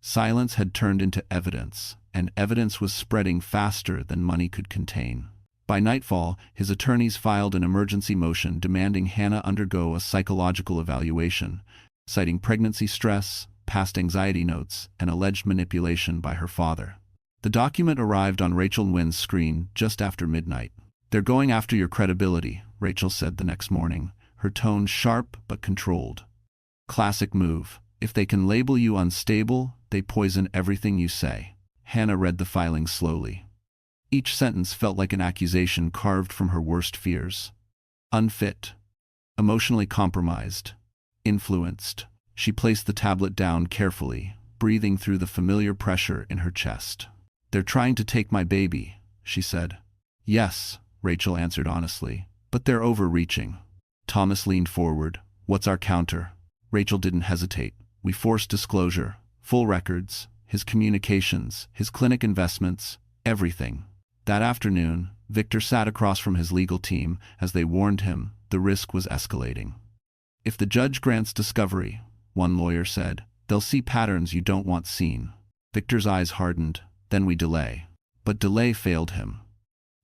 Silence had turned into evidence, and evidence was spreading faster than money could contain. By nightfall, his attorneys filed an emergency motion demanding Hannah undergo a psychological evaluation, citing pregnancy stress, past anxiety notes, and alleged manipulation by her father. The document arrived on Rachel Nguyen's screen just after midnight. "They're going after your credibility," Rachel said the next morning, her tone sharp but controlled. "Classic move. If they can label you unstable, they poison everything you say." Hannah read the filing slowly. Each sentence felt like an accusation carved from her worst fears. Unfit. Emotionally compromised. Influenced. She placed the tablet down carefully, breathing through the familiar pressure in her chest. "They're trying to take my baby," she said. "Yes," Rachel answered honestly, "but they're overreaching." Thomas leaned forward. "What's our counter?" Rachel didn't hesitate. "We forced disclosure, full records, his communications, his clinic investments, everything." That afternoon, Victor sat across from his legal team as they warned him the risk was escalating. "If the judge grants discovery," one lawyer said, "they'll see patterns you don't want seen." Victor's eyes hardened. "Then we delay." But delay failed him.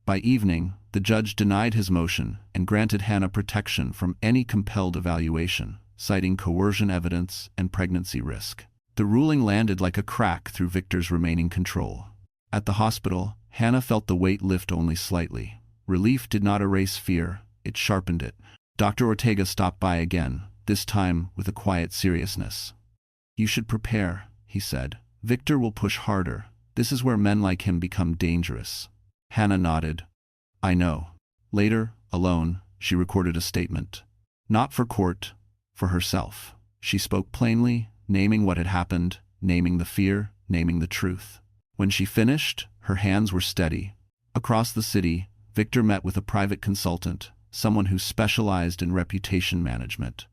By evening, the judge denied his motion and granted Hannah protection from any compelled evaluation, citing coercion evidence and pregnancy risk. The ruling landed like a crack through Victor's remaining control. At the hospital, Hannah felt the weight lift only slightly. Relief did not erase fear, it sharpened it. Dr. Ortega stopped by again, this time with a quiet seriousness. "You should prepare," he said. "Victor will push harder. This is where men like him become dangerous." Hannah nodded. "I know." Later, alone, she recorded a statement. Not for court, for herself. She spoke plainly, naming what had happened, naming the fear, naming the truth. When she finished, her hands were steady. Across the city, Victor met with a private consultant, someone who specialized in reputation management.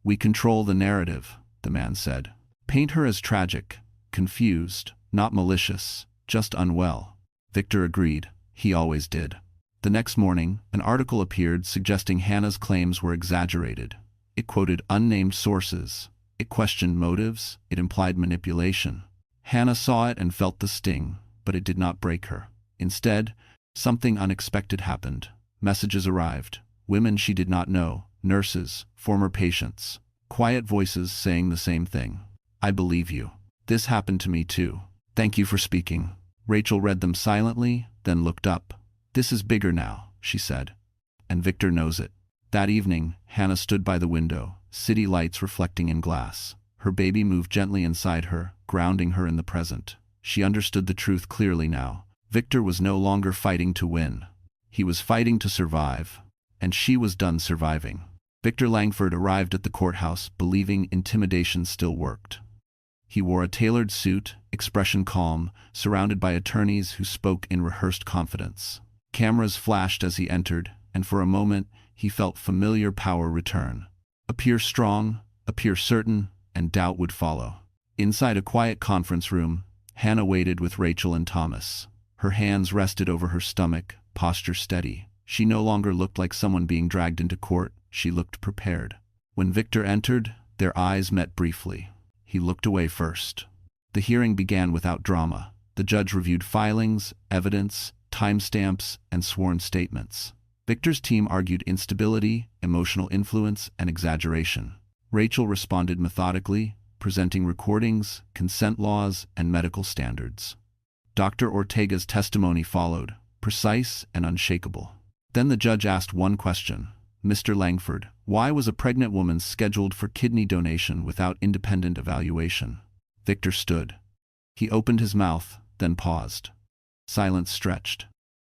"We control the narrative," the man said. "Paint her as tragic, confused, not malicious, just unwell." Victor agreed. He always did. The next morning, an article appeared suggesting Hannah's claims were exaggerated. It quoted unnamed sources. It questioned motives. It implied manipulation. Hannah saw it and felt the sting, but it did not break her. Instead, something unexpected happened. Messages arrived. Women she did not know, nurses, former patients. Quiet voices saying the same thing. "I believe you. This happened to me too. Thank you for speaking." Rachel read them silently, then looked up. "This is bigger now," she said. "And Victor knows it." That evening, Hannah stood by the window, city lights reflecting in glass. Her baby moved gently inside her, grounding her in the present. She understood the truth clearly now. Victor was no longer fighting to win. He was fighting to survive, and she was done surviving. Victor Langford arrived at the courthouse believing intimidation still worked. He wore a tailored suit, expression calm, surrounded by attorneys who spoke in rehearsed confidence. Cameras flashed as he entered, and for a moment he felt familiar power return. Appear strong, appear certain, and doubt would follow. Inside a quiet conference room, Hannah waited with Rachel and Thomas. Her hands rested over her stomach, posture steady. She no longer looked like someone being dragged into court. She looked prepared. When Victor entered, their eyes met briefly. He looked away first. The hearing began without drama. The judge reviewed filings, evidence, timestamps, and sworn statements. Victor's team argued instability, emotional influence, and exaggeration. Rachel responded methodically, presenting recordings, consent laws, and medical standards. Dr. Ortega's testimony followed, precise and unshakable. Then the judge asked one question. Mr. Langford, why was a pregnant woman scheduled for kidney donation without independent evaluation? Victor stood. He opened his mouth, then paused. Silence stretched.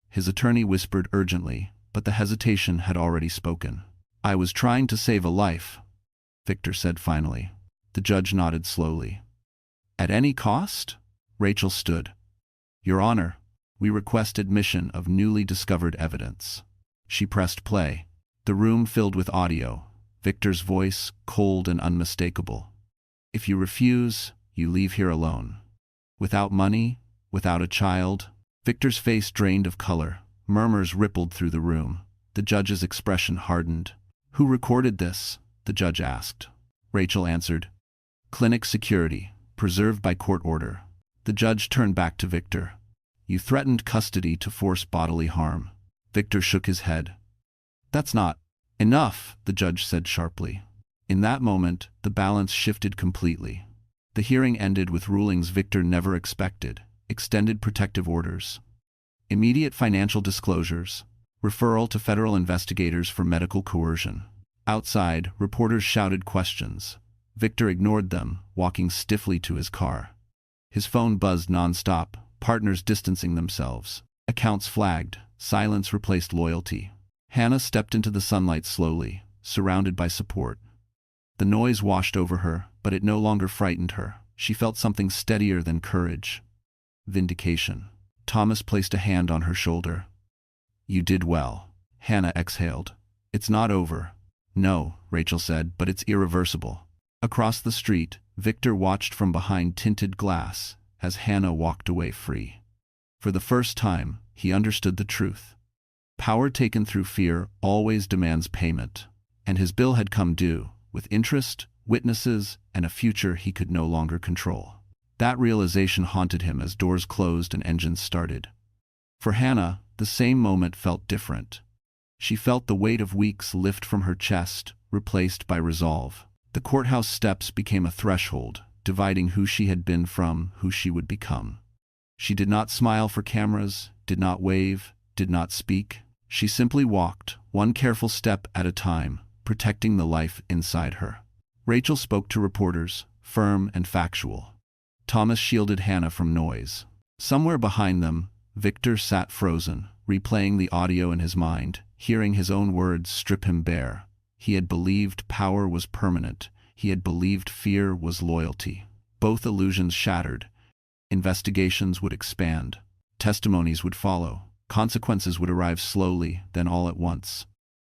His attorney whispered urgently, but the hesitation had already spoken. I was trying to save a life, Victor said finally. The judge nodded slowly. At any cost? Rachel stood. Your Honor, we request admission of newly discovered evidence. She pressed play. The room filled with audio, Victor's voice cold and unmistakable. If you refuse, you leave here alone. Without money, without a child. Victor's face drained of color. Murmurs rippled through the room. The judge's expression hardened. Who recorded this? The judge asked. Rachel answered. Clinic security, preserved by court order. The judge turned back to Victor. You threatened custody to force bodily harm. Victor shook his head. That's not enough, the judge said sharply. In that moment, the balance shifted completely. The hearing ended with rulings Victor never expected, extended protective orders, immediate financial disclosures, referral to federal investigators for medical coercion. Outside, reporters shouted questions. Victor ignored them, walking stiffly to his car. His phone buzzed nonstop, partners distancing themselves. Accounts flagged, silence replaced loyalty. Hannah stepped into the sunlight slowly, surrounded by support. The noise washed over her, but it no longer frightened her. She felt something steadier than courage. Vindication. Thomas placed a hand on her shoulder. You did well. Hannah exhaled. It's not over. No, Rachel said, but it's irreversible. Across the street, Victor watched from behind tinted glass as Hannah walked away free. For the first time, he understood the truth. Power taken through fear always demands payment, and his bill had come due, with interest, witnesses, and a future he could no longer control. That realization haunted him as doors closed and engines started. For Hannah, the same moment felt different. She felt the weight of weeks lift from her chest, replaced by resolve. The courthouse steps became a threshold, dividing who she had been from who she would become. She did not smile for cameras, did not wave, did not speak. She simply walked, one careful step at a time, protecting the life inside her. Rachel spoke to reporters, firm and factual. Thomas shielded Hannah from noise. Somewhere behind them, Victor sat frozen, replaying the audio in his mind, hearing his own words strip him bare. He had believed power was permanent. He had believed fear was loyalty. Both illusions shattered. Investigations would expand. Testimonies would follow. Consequences would arrive slowly, then all at once.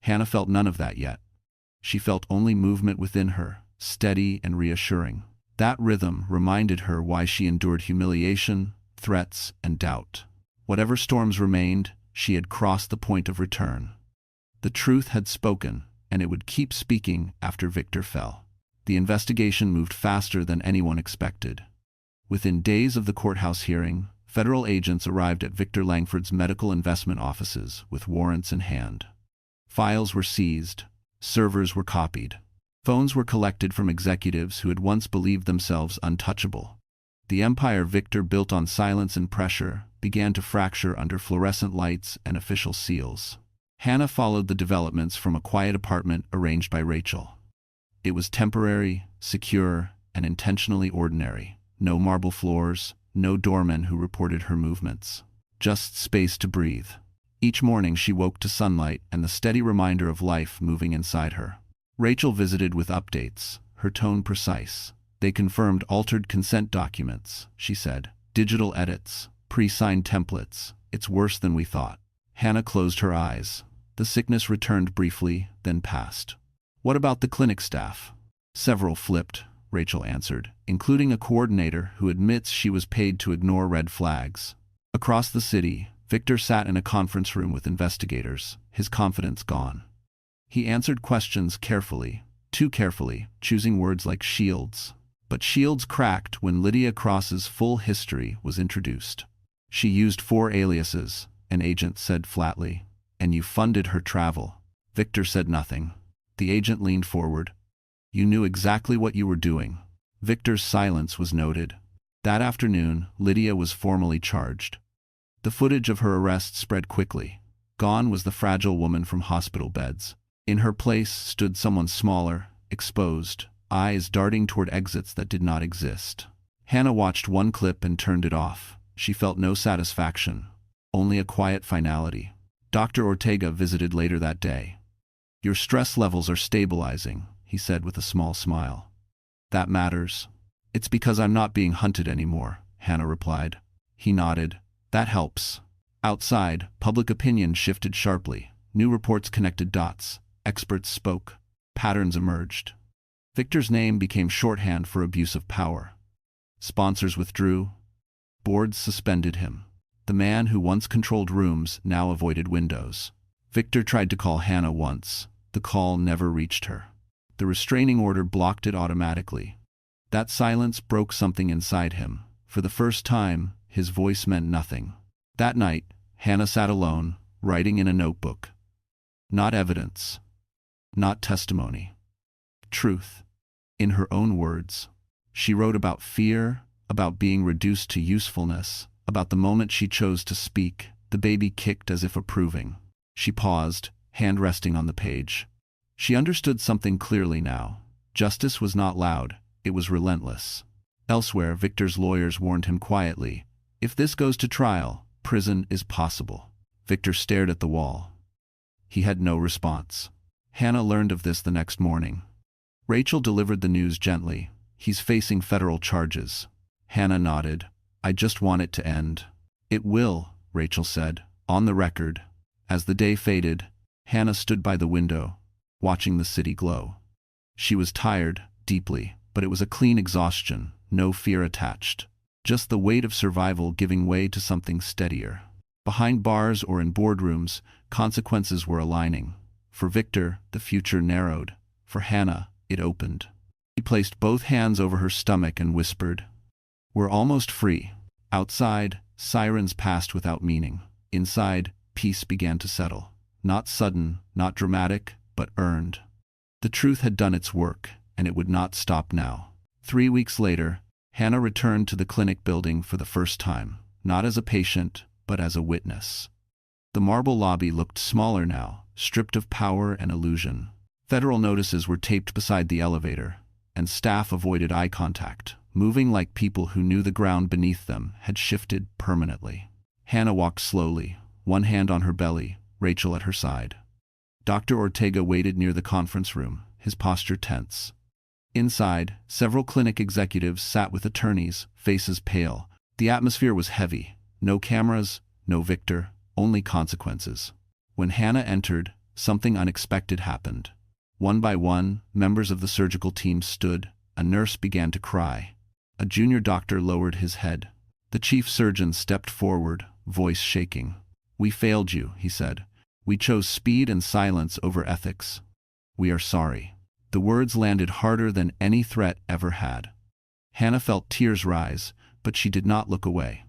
Hannah felt none of that yet. She felt only movement within her, steady and reassuring. That rhythm reminded her why she endured humiliation, threats, and doubt. Whatever storms remained, she had crossed the point of return. The truth had spoken, and it would keep speaking after Victor fell. The investigation moved faster than anyone expected. Within days of the courthouse hearing, federal agents arrived at Victor Langford's medical investment offices with warrants in hand. Files were seized, servers were copied. Phones were collected from executives who had once believed themselves untouchable. The empire Victor built on silence and pressure began to fracture under fluorescent lights and official seals. Hannah followed the developments from a quiet apartment arranged by Rachel. It was temporary, secure, and intentionally ordinary. No marble floors, no doormen who reported her movements. Just space to breathe. Each morning she woke to sunlight and the steady reminder of life moving inside her. Rachel visited with updates, her tone precise. They confirmed altered consent documents, she said. Digital edits, pre-signed templates. It's worse than we thought. Hannah closed her eyes. The sickness returned briefly, then passed. What about the clinic staff? Several flipped, Rachel answered, including a coordinator who admits she was paid to ignore red flags. Across the city, Victor sat in a conference room with investigators, his confidence gone. He answered questions carefully, too carefully, choosing words like shields. But shields cracked when Lydia Cross's full history was introduced. She used 4 aliases, an agent said flatly. And you funded her travel. Victor said nothing. The agent leaned forward. You knew exactly what you were doing. Victor's silence was noted. That afternoon, Lydia was formally charged. The footage of her arrest spread quickly. Gone was the fragile woman from hospital beds. In her place stood someone smaller, exposed, eyes darting toward exits that did not exist. Hannah watched one clip and turned it off. She felt no satisfaction, only a quiet finality. Dr. Ortega visited later that day. "Your stress levels are stabilizing," he said with a small smile. "That matters." "It's because I'm not being hunted anymore," Hannah replied. He nodded. "That helps." Outside, public opinion shifted sharply. New reports connected dots. Experts spoke. Patterns emerged. Victor's name became shorthand for abuse of power. Sponsors withdrew. Boards suspended him. The man who once controlled rooms now avoided windows. Victor tried to call Hannah once. The call never reached her. The restraining order blocked it automatically. That silence broke something inside him. For the first time, his voice meant nothing. That night, Hannah sat alone, writing in a notebook. Not evidence. Not testimony. Truth. In her own words. She wrote about fear, about being reduced to usefulness, about the moment she chose to speak. The baby kicked as if approving. She paused, hand resting on the page. She understood something clearly now. Justice was not loud, it was relentless. Elsewhere, Victor's lawyers warned him quietly, "If this goes to trial, prison is possible." Victor stared at the wall. He had no response. Hannah learned of this the next morning. Rachel delivered the news gently. "He's facing federal charges." Hannah nodded. "I just want it to end." "It will," Rachel said, on the record. As the day faded, Hannah stood by the window, watching the city glow. She was tired, deeply, but it was a clean exhaustion, no fear attached. Just the weight of survival giving way to something steadier. Behind bars or in boardrooms, consequences were aligning. For Victor, the future narrowed. For Hannah, it opened. He placed both hands over her stomach and whispered, "We're almost free." Outside, sirens passed without meaning. Inside, peace began to settle. Not sudden, not dramatic, but earned. The truth had done its work, and it would not stop now. 3 weeks later, Hannah returned to the clinic building for the first time, not as a patient, but as a witness. The marble lobby looked smaller now, stripped of power and illusion. Federal notices were taped beside the elevator, and staff avoided eye contact, moving like people who knew the ground beneath them had shifted permanently. Hannah walked slowly, one hand on her belly, Rachel at her side. Dr. Ortega waited near the conference room, his posture tense. Inside, several clinic executives sat with attorneys, faces pale. The atmosphere was heavy. No cameras, no Victor, only consequences. When Hannah entered, something unexpected happened. One by one, members of the surgical team stood. A nurse began to cry. A junior doctor lowered his head. The chief surgeon stepped forward, voice shaking. "We failed you," he said. "We chose speed and silence over ethics. We are sorry." The words landed harder than any threat ever had. Hannah felt tears rise, but she did not look away.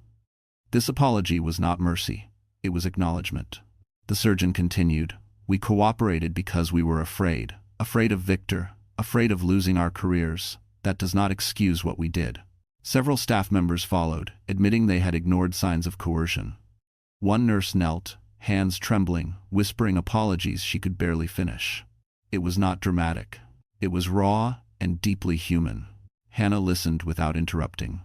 This apology was not mercy. It was acknowledgement. The surgeon continued, "We cooperated because we were afraid. Afraid of Victor, afraid of losing our careers. That does not excuse what we did." Several staff members followed, admitting they had ignored signs of coercion. One nurse knelt, hands trembling, whispering apologies she could barely finish. It was not dramatic. It was raw and deeply human. Hannah listened without interrupting.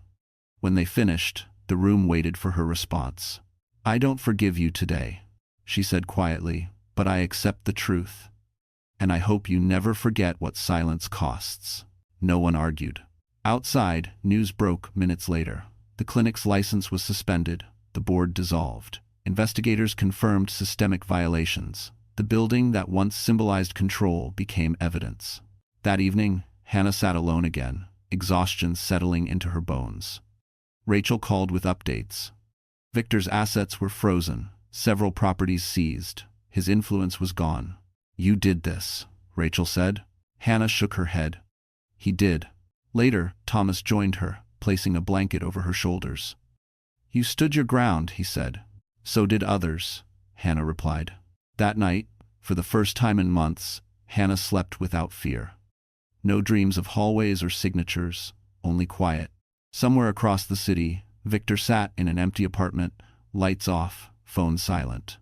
When they finished, the room waited for her response. "I don't forgive you today," she said quietly, "but I accept the truth. And I hope you never forget what silence costs." No one argued. Outside, news broke minutes later. The clinic's license was suspended, the board dissolved. Investigators confirmed systemic violations. The building that once symbolized control became evidence. That evening, Hannah sat alone again, exhaustion settling into her bones. Rachel called with updates. Victor's assets were frozen, several properties seized. His influence was gone. "You did this," Rachel said. Hannah shook her head. "He did." Later, Thomas joined her, placing a blanket over her shoulders. "You stood your ground," he said. "So did others," Hannah replied. That night, for the first time in months, Hannah slept without fear. No dreams of hallways or signatures, only quiet. Somewhere across the city, Victor sat in an empty apartment, lights off, phone silent.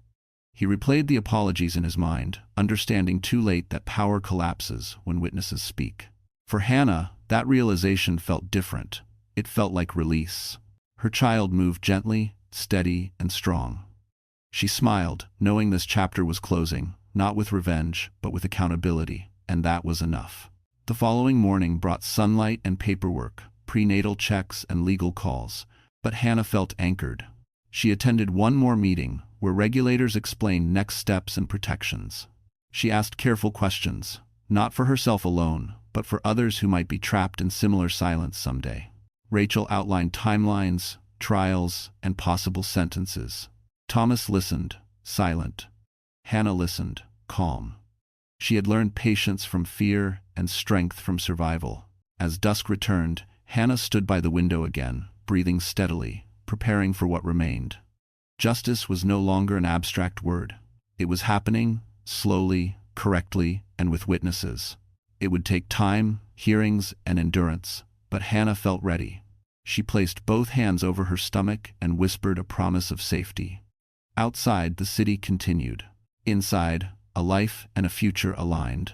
He replayed the apologies in his mind, understanding too late that power collapses when witnesses speak. For Hannah, that realization felt different. It felt like release. Her child moved gently, steady, and strong. She smiled, knowing this chapter was closing, not with revenge, but with accountability, and that was enough. The following morning brought sunlight and paperwork, prenatal checks and legal calls, but Hannah felt anchored. She attended one more meeting, where regulators explained next steps and protections. She asked careful questions, not for herself alone, but for others who might be trapped in similar silence someday. Rachel outlined timelines, trials, and possible sentences. Thomas listened, silent. Hannah listened, calm. She had learned patience from fear and strength from survival. As dusk returned, Hannah stood by the window again, breathing steadily, preparing for what remained. Justice was no longer an abstract word. It was happening, slowly, correctly, and with witnesses. It would take time, hearings, and endurance, but Hannah felt ready. She placed both hands over her stomach and whispered a promise of safety. Outside, the city continued. Inside, a life and a future aligned.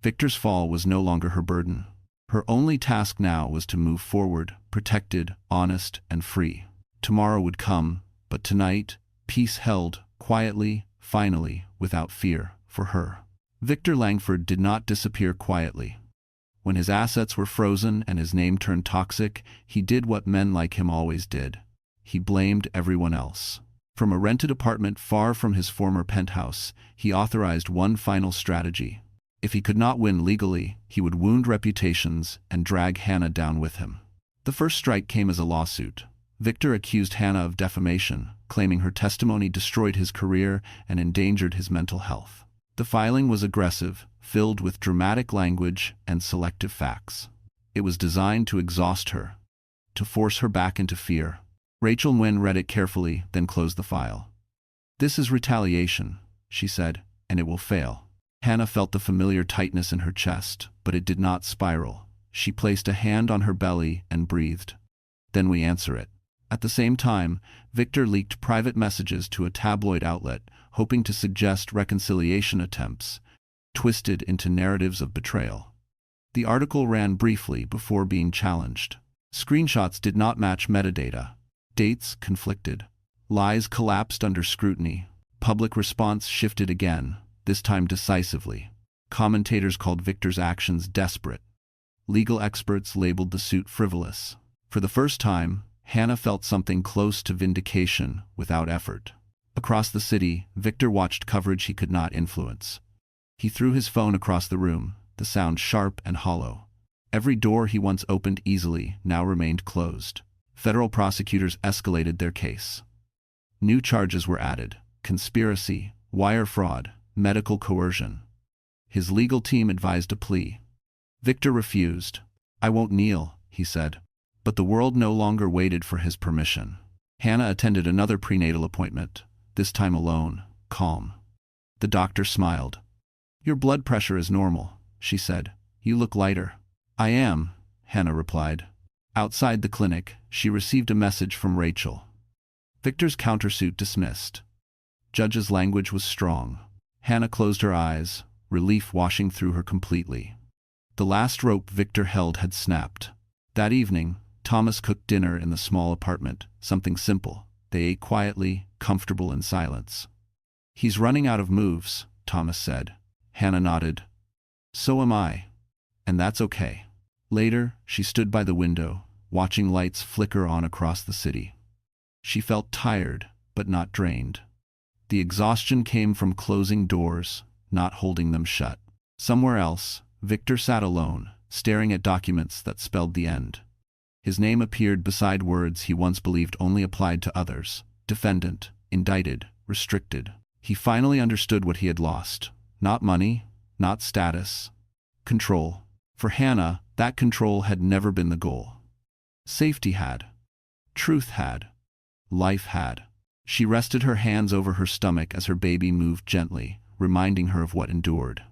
Victor's fall was no longer her burden. Her only task now was to move forward, protected, honest, and free. Tomorrow would come, but tonight, peace held, quietly, finally, without fear, for her. Victor Langford did not disappear quietly. When his assets were frozen and his name turned toxic, he did what men like him always did. He blamed everyone else. From a rented apartment far from his former penthouse, he authorized one final strategy. If he could not win legally, he would wound reputations and drag Hannah down with him. The first strike came as a lawsuit. Victor accused Hannah of defamation, claiming her testimony destroyed his career and endangered his mental health. The filing was aggressive, filled with dramatic language and selective facts. It was designed to exhaust her, to force her back into fear. Rachel Nguyen read it carefully, then closed the file. "This is retaliation," she said, "and it will fail." Hannah felt the familiar tightness in her chest, but it did not spiral. She placed a hand on her belly and breathed. "Then we answer it." At the same time, Victor leaked private messages to a tabloid outlet, hoping to suggest reconciliation attempts, twisted into narratives of betrayal. The article ran briefly before being challenged. Screenshots did not match metadata. Dates conflicted. Lies collapsed under scrutiny. Public response shifted again, this time decisively. Commentators called Victor's actions desperate. Legal experts labeled the suit frivolous. For the first time, Hannah felt something close to vindication without effort. Across the city, Victor watched coverage he could not influence. He threw his phone across the room, the sound sharp and hollow. Every door he once opened easily now remained closed. Federal prosecutors escalated their case. New charges were added: conspiracy, wire fraud, medical coercion. His legal team advised a plea. Victor refused. "I won't kneel," he said. But the world no longer waited for his permission. Hannah attended another prenatal appointment, this time alone, calm. The doctor smiled. "Your blood pressure is normal," she said. "You look lighter." "I am," Hannah replied. Outside the clinic, she received a message from Rachel. Victor's countersuit dismissed. Judge's language was strong. Hannah closed her eyes, relief washing through her completely. The last rope Victor held had snapped. That evening, Thomas cooked dinner in the small apartment, something simple. They ate quietly, comfortable in silence. "He's running out of moves," Thomas said. Hannah nodded. "So am I. And that's okay." Later, she stood by the window, watching lights flicker on across the city. She felt tired, but not drained. The exhaustion came from closing doors, not holding them shut. Somewhere else, Victor sat alone, staring at documents that spelled the end. His name appeared beside words he once believed only applied to others: defendant, indicted, restricted. He finally understood what he had lost. Not money, not status. Control. For Hannah, that control had never been the goal. Safety had. Truth had. Life had. She rested her hands over her stomach as her baby moved gently, reminding her of what endured.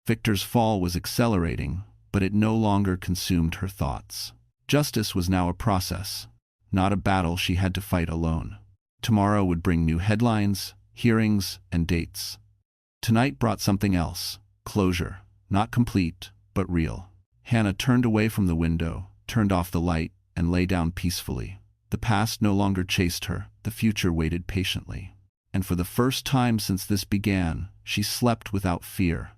Victor's fall was accelerating, but it no longer consumed her thoughts. Justice was now a process, not a battle she had to fight alone. Tomorrow would bring new headlines, hearings, and dates. Tonight brought something else, closure, not complete, but real. Hannah turned away from the window, turned off the light, and lay down peacefully. The past no longer chased her, the future waited patiently. And for the first time since this began, she slept without fear,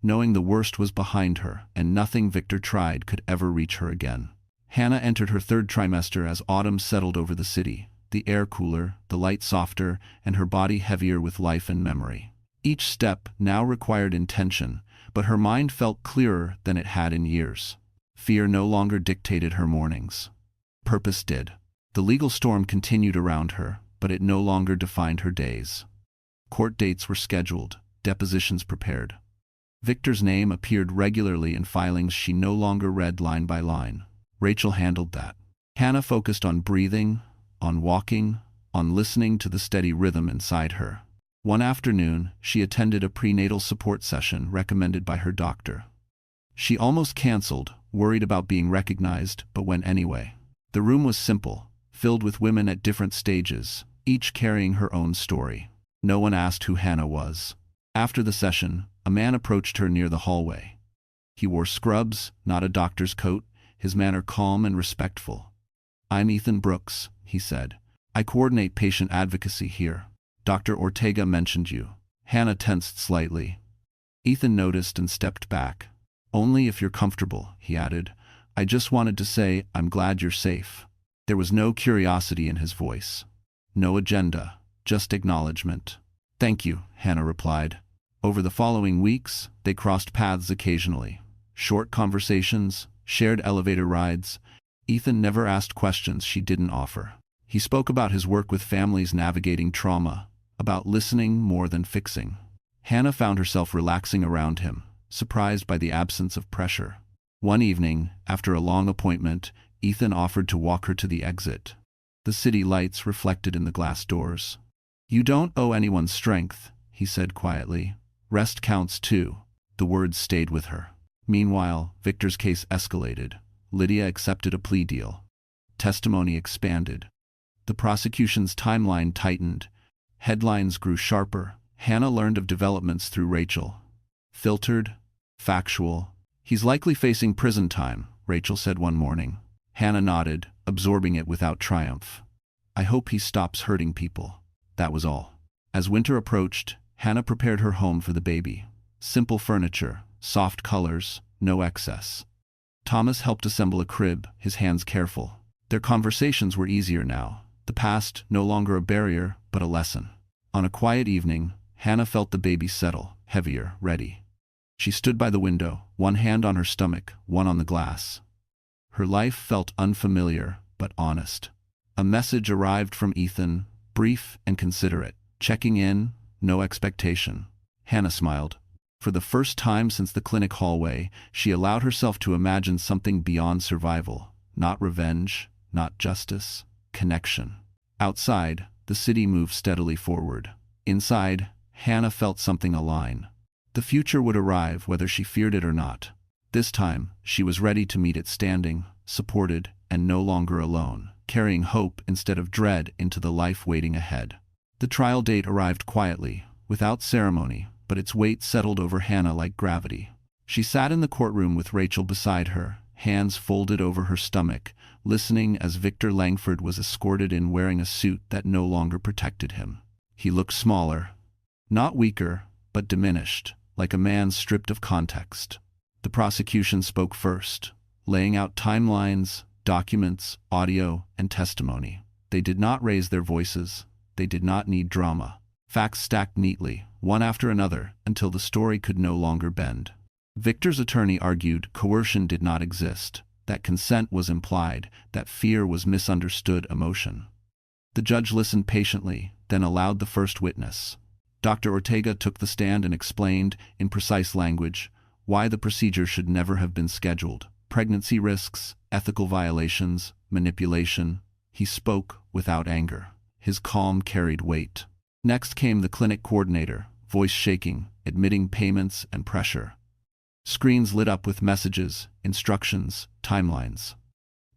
knowing the worst was behind her and nothing Victor tried could ever reach her again. Hannah entered her third trimester as autumn settled over the city, the air cooler, the light softer, and her body heavier with life and memory. Each step now required intention, but her mind felt clearer than it had in years. Fear no longer dictated her mornings. Purpose did. The legal storm continued around her, but it no longer defined her days. Court dates were scheduled, depositions prepared. Victor's name appeared regularly in filings she no longer read line by line. Rachel handled that. Hannah focused on breathing, on walking, on listening to the steady rhythm inside her. One afternoon, she attended a prenatal support session recommended by her doctor. She almost canceled, worried about being recognized, but went anyway. The room was simple, filled with women at different stages, each carrying her own story. No one asked who Hannah was. After the session, a man approached her near the hallway. He wore scrubs, not a doctor's coat, his manner calm and respectful. "I'm Ethan Brooks," he said. "I coordinate patient advocacy here. Dr. Ortega mentioned you." Hannah tensed slightly. Ethan noticed and stepped back. "Only if you're comfortable," he added. "I just wanted to say I'm glad you're safe." There was no curiosity in his voice. No agenda, just acknowledgement. "Thank you," Hannah replied. Over the following weeks, they crossed paths occasionally. Short conversations, shared elevator rides. Ethan never asked questions she didn't offer. He spoke about his work with families navigating trauma, about listening more than fixing. Hannah found herself relaxing around him, surprised by the absence of pressure. One evening, after a long appointment, Ethan offered to walk her to the exit. The city lights reflected in the glass doors. "You don't owe anyone strength," he said quietly. "Rest counts too." The words stayed with her. Meanwhile, Victor's case escalated. Lydia accepted a plea deal. Testimony expanded. The prosecution's timeline tightened. Headlines grew sharper. Hannah learned of developments through Rachel. Filtered, factual. "He's likely facing prison time," Rachel said one morning. Hannah nodded, absorbing it without triumph. "I hope he stops hurting people." That was all. As winter approached, Hannah prepared her home for the baby. Simple furniture, soft colors, no excess. Thomas helped assemble a crib, his hands careful. Their conversations were easier now. The past no longer a barrier, but a lesson. On a quiet evening, Hannah felt the baby settle, heavier, ready. She stood by the window, one hand on her stomach, one on the glass. Her life felt unfamiliar, but honest. A message arrived from Ethan, brief and considerate. Checking in, no expectation. Hannah smiled. For the first time since the clinic hallway, she allowed herself to imagine something beyond survival. Not revenge, not justice, connection. Outside, the city moved steadily forward. Inside, Hannah felt something align. The future would arrive whether she feared it or not. This time, she was ready to meet it standing, supported, and no longer alone, carrying hope instead of dread into the life waiting ahead. The trial date arrived quietly, without ceremony, but its weight settled over Hannah like gravity. She sat in the courtroom with Rachel beside her, hands folded over her stomach, listening as Victor Langford was escorted in wearing a suit that no longer protected him. He looked smaller, not weaker, but diminished, like a man stripped of context. The prosecution spoke first, laying out timelines, documents, audio, and testimony. They did not raise their voices. They did not need drama. Facts stacked neatly, one after another, until the story could no longer bend. Victor's attorney argued coercion did not exist, that consent was implied, that fear was misunderstood emotion. The judge listened patiently, then allowed the first witness. Dr. Ortega took the stand and explained, in precise language, why the procedure should never have been scheduled. Pregnancy risks, ethical violations, manipulation. He spoke without anger. His calm carried weight. Next came the clinic coordinator, voice shaking, admitting payments and pressure. Screens lit up with messages, instructions, timelines.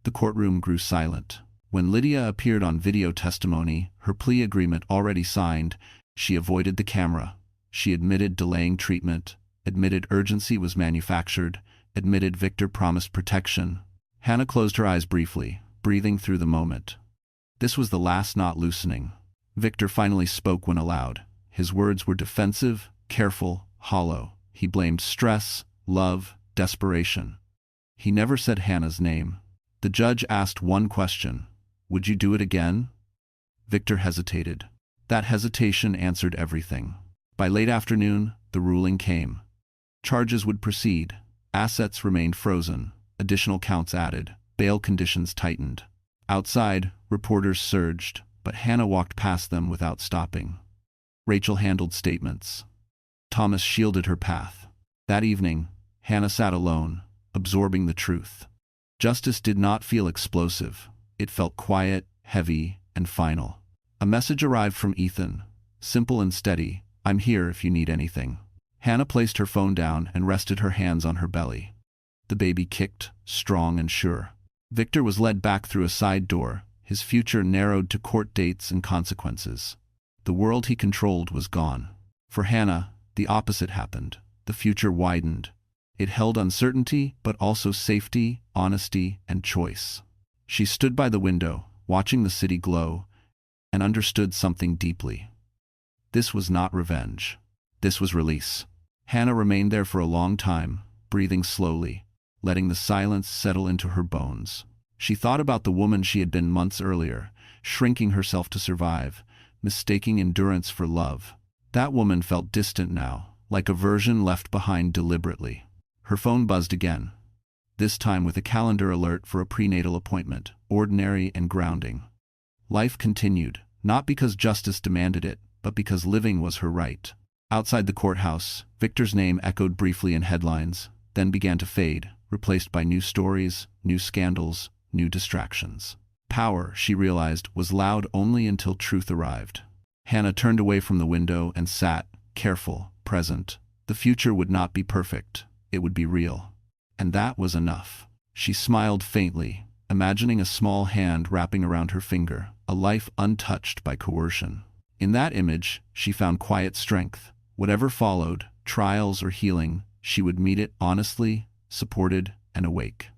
The courtroom grew silent. When Lydia appeared on video testimony, her plea agreement already signed, she avoided the camera. She admitted delaying treatment, admitted urgency was manufactured, admitted Victor promised protection. Hannah closed her eyes briefly, breathing through the moment. This was the last knot loosening. Victor finally spoke when allowed. His words were defensive, careful, hollow. He blamed stress, love, desperation. He never said Hannah's name. The judge asked one question. Would you do it again? Victor hesitated. That hesitation answered everything. By late afternoon, the ruling came. Charges would proceed. Assets remained frozen. Additional counts added. Bail conditions tightened. Outside, reporters surged, but Hannah walked past them without stopping. Rachel handled statements. Thomas shielded her path. That evening, Hannah sat alone, absorbing the truth. Justice did not feel explosive. It felt quiet, heavy, and final. A message arrived from Ethan, simple and steady. I'm here if you need anything. Hannah placed her phone down and rested her hands on her belly. The baby kicked, strong and sure. Victor was led back through a side door, his future narrowed to court dates and consequences. The world he controlled was gone. For Hannah, the opposite happened. The future widened. It held uncertainty, but also safety, honesty, and choice. She stood by the window, watching the city glow, and understood something deeply. This was not revenge. This was release. Hannah remained there for a long time, breathing slowly, letting the silence settle into her bones. She thought about the woman she had been months earlier, shrinking herself to survive, mistaking endurance for love. That woman felt distant now, like a version left behind deliberately. Her phone buzzed again, this time with a calendar alert for a prenatal appointment, ordinary and grounding. Life continued, not because justice demanded it, but because living was her right. Outside the courthouse, Victor's name echoed briefly in headlines, then began to fade, replaced by new stories, new scandals, new distractions. Power, she realized, was loud only until truth arrived. Hannah turned away from the window and sat, careful, present. The future would not be perfect. It would be real. And that was enough. She smiled faintly, imagining a small hand wrapping around her finger, a life untouched by coercion. In that image, she found quiet strength. Whatever followed, trials or healing, she would meet it honestly, supported, and awake.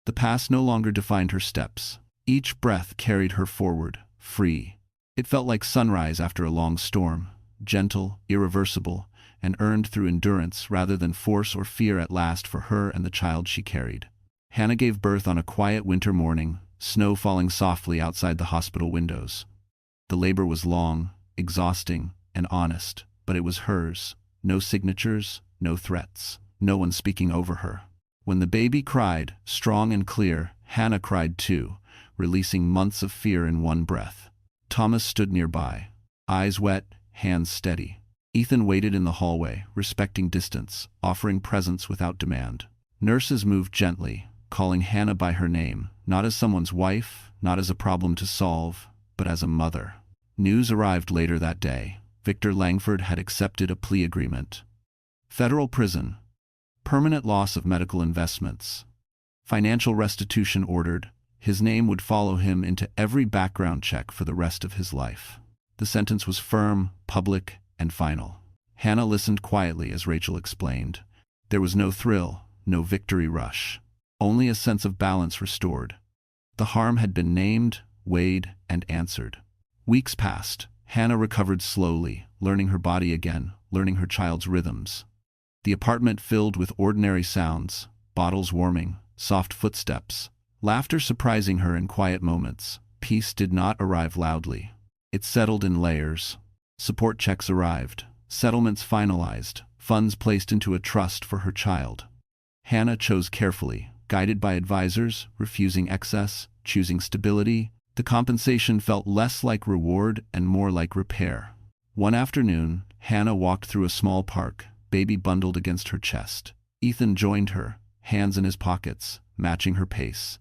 The past no longer defined her steps. Each breath carried her forward, free. It felt like sunrise after a long storm, gentle, irreversible, and earned through endurance rather than force or fear at last for her and the child she carried. Hannah gave birth on a quiet winter morning, snow falling softly outside the hospital windows. The labor was long, exhausting, and honest, but it was hers. No signatures, no threats, no one speaking over her. When the baby cried, strong and clear, Hannah cried too, releasing months of fear in one breath. Thomas stood nearby, eyes wet, hands steady. Ethan waited in the hallway, respecting distance, offering presence without demand. Nurses moved gently, calling Hannah by her name, not as someone's wife, not as a problem to solve, but as a mother. News arrived later that day. Victor Langford had accepted a plea agreement. Federal prison. Permanent loss of medical investments. Financial restitution ordered. His name would follow him into every background check for the rest of his life. The sentence was firm, public, and final. Hannah listened quietly as Rachel explained. There was no thrill, no victory rush. Only a sense of balance restored. The harm had been named, weighed, and answered. Weeks passed. Hannah recovered slowly, learning her body again, learning her child's rhythms. The apartment filled with ordinary sounds, bottles warming, soft footsteps, laughter surprising her in quiet moments. Peace did not arrive loudly. It settled in layers. Support checks arrived, settlements finalized, funds placed into a trust for her child. Hannah chose carefully, guided by advisors, refusing excess, choosing stability. The compensation felt less like reward and more like repair. One afternoon, Hannah walked through a small park, baby bundled against her chest. Ethan joined her, hands in his pockets, matching her pace.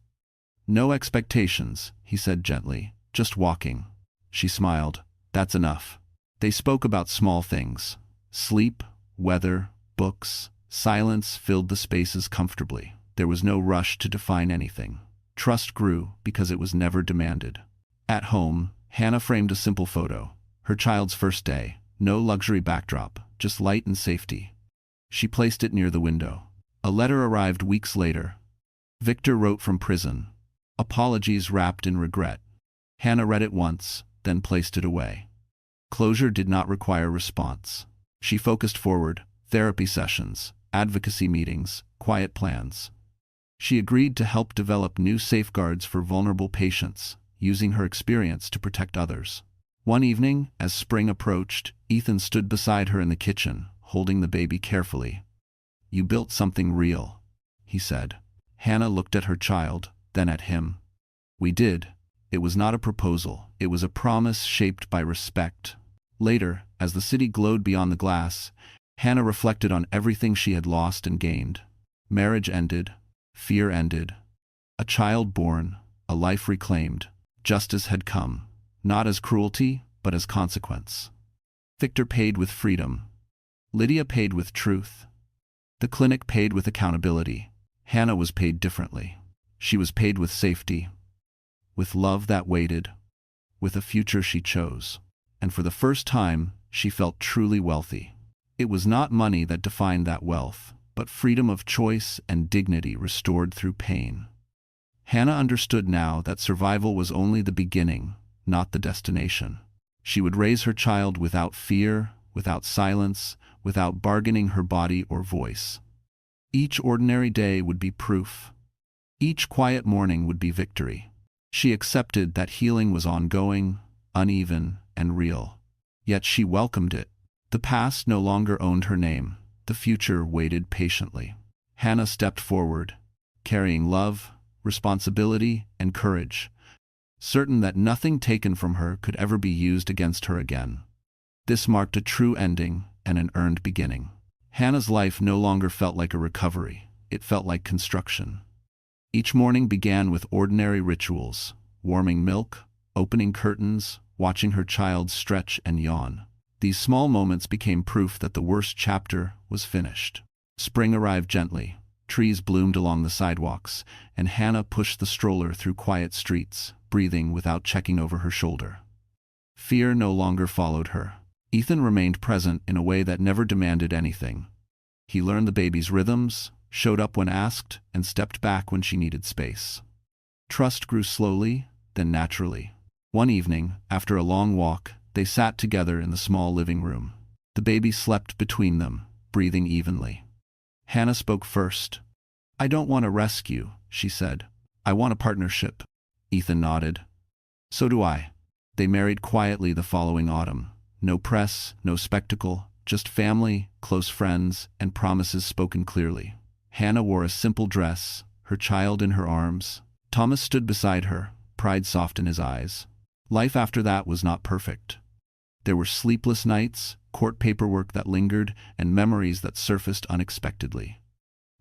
No expectations, he said gently, just walking. She smiled. That's enough. They spoke about small things. Sleep, weather, books. Silence filled the spaces comfortably. There was no rush to define anything. Trust grew because it was never demanded. At home, Hannah framed a simple photo. Her child's first day. No luxury backdrop, just light and safety. She placed it near the window. A letter arrived weeks later. Victor wrote from prison. Apologies wrapped in regret. Hannah read it once, then placed it away. Closure did not require response. She focused forward, therapy sessions, advocacy meetings, quiet plans. She agreed to help develop new safeguards for vulnerable patients, using her experience to protect others. One evening, as spring approached, Ethan stood beside her in the kitchen, holding the baby carefully. "You built something real," he said. Hannah looked at her child, then at him. "We did." It was not a proposal, it was a promise shaped by respect. Later, as the city glowed beyond the glass, Hannah reflected on everything she had lost and gained. Marriage ended, fear ended, a child born, a life reclaimed. Justice had come, not as cruelty, but as consequence. Victor paid with freedom. Lydia paid with truth. The clinic paid with accountability. Hannah was paid differently. She was paid with safety, with love that waited, with a future she chose. And for the first time, she felt truly wealthy. It was not money that defined that wealth, but freedom of choice and dignity restored through pain. Hannah understood now that survival was only the beginning, not the destination. She would raise her child without fear, without silence, without bargaining her body or voice. Each ordinary day would be proof. Each quiet morning would be victory. She accepted that healing was ongoing, uneven, and real. Yet she welcomed it. The past no longer owned her name. The future waited patiently. Hannah stepped forward, carrying love, responsibility, and courage, certain that nothing taken from her could ever be used against her again. This marked a true ending and an earned beginning. Hannah's life no longer felt like a recovery. It felt like construction. Each morning began with ordinary rituals: warming milk, opening curtains, watching her child stretch and yawn. These small moments became proof that the worst chapter was finished. Spring arrived gently. Trees bloomed along the sidewalks, and Hannah pushed the stroller through quiet streets, breathing without checking over her shoulder. Fear no longer followed her. Ethan remained present in a way that never demanded anything. He learned the baby's rhythms, showed up when asked, and stepped back when she needed space. Trust grew slowly, then naturally. One evening, after a long walk, they sat together in the small living room. The baby slept between them, breathing evenly. Hannah spoke first. "I don't want a rescue," she said. "I want a partnership." Ethan nodded. "So do I." They married quietly the following autumn. No press, no spectacle, just family, close friends, and promises spoken clearly. Hannah wore a simple dress, her child in her arms. Thomas stood beside her, pride soft in his eyes. Life after that was not perfect. There were sleepless nights, court paperwork that lingered, and memories that surfaced unexpectedly.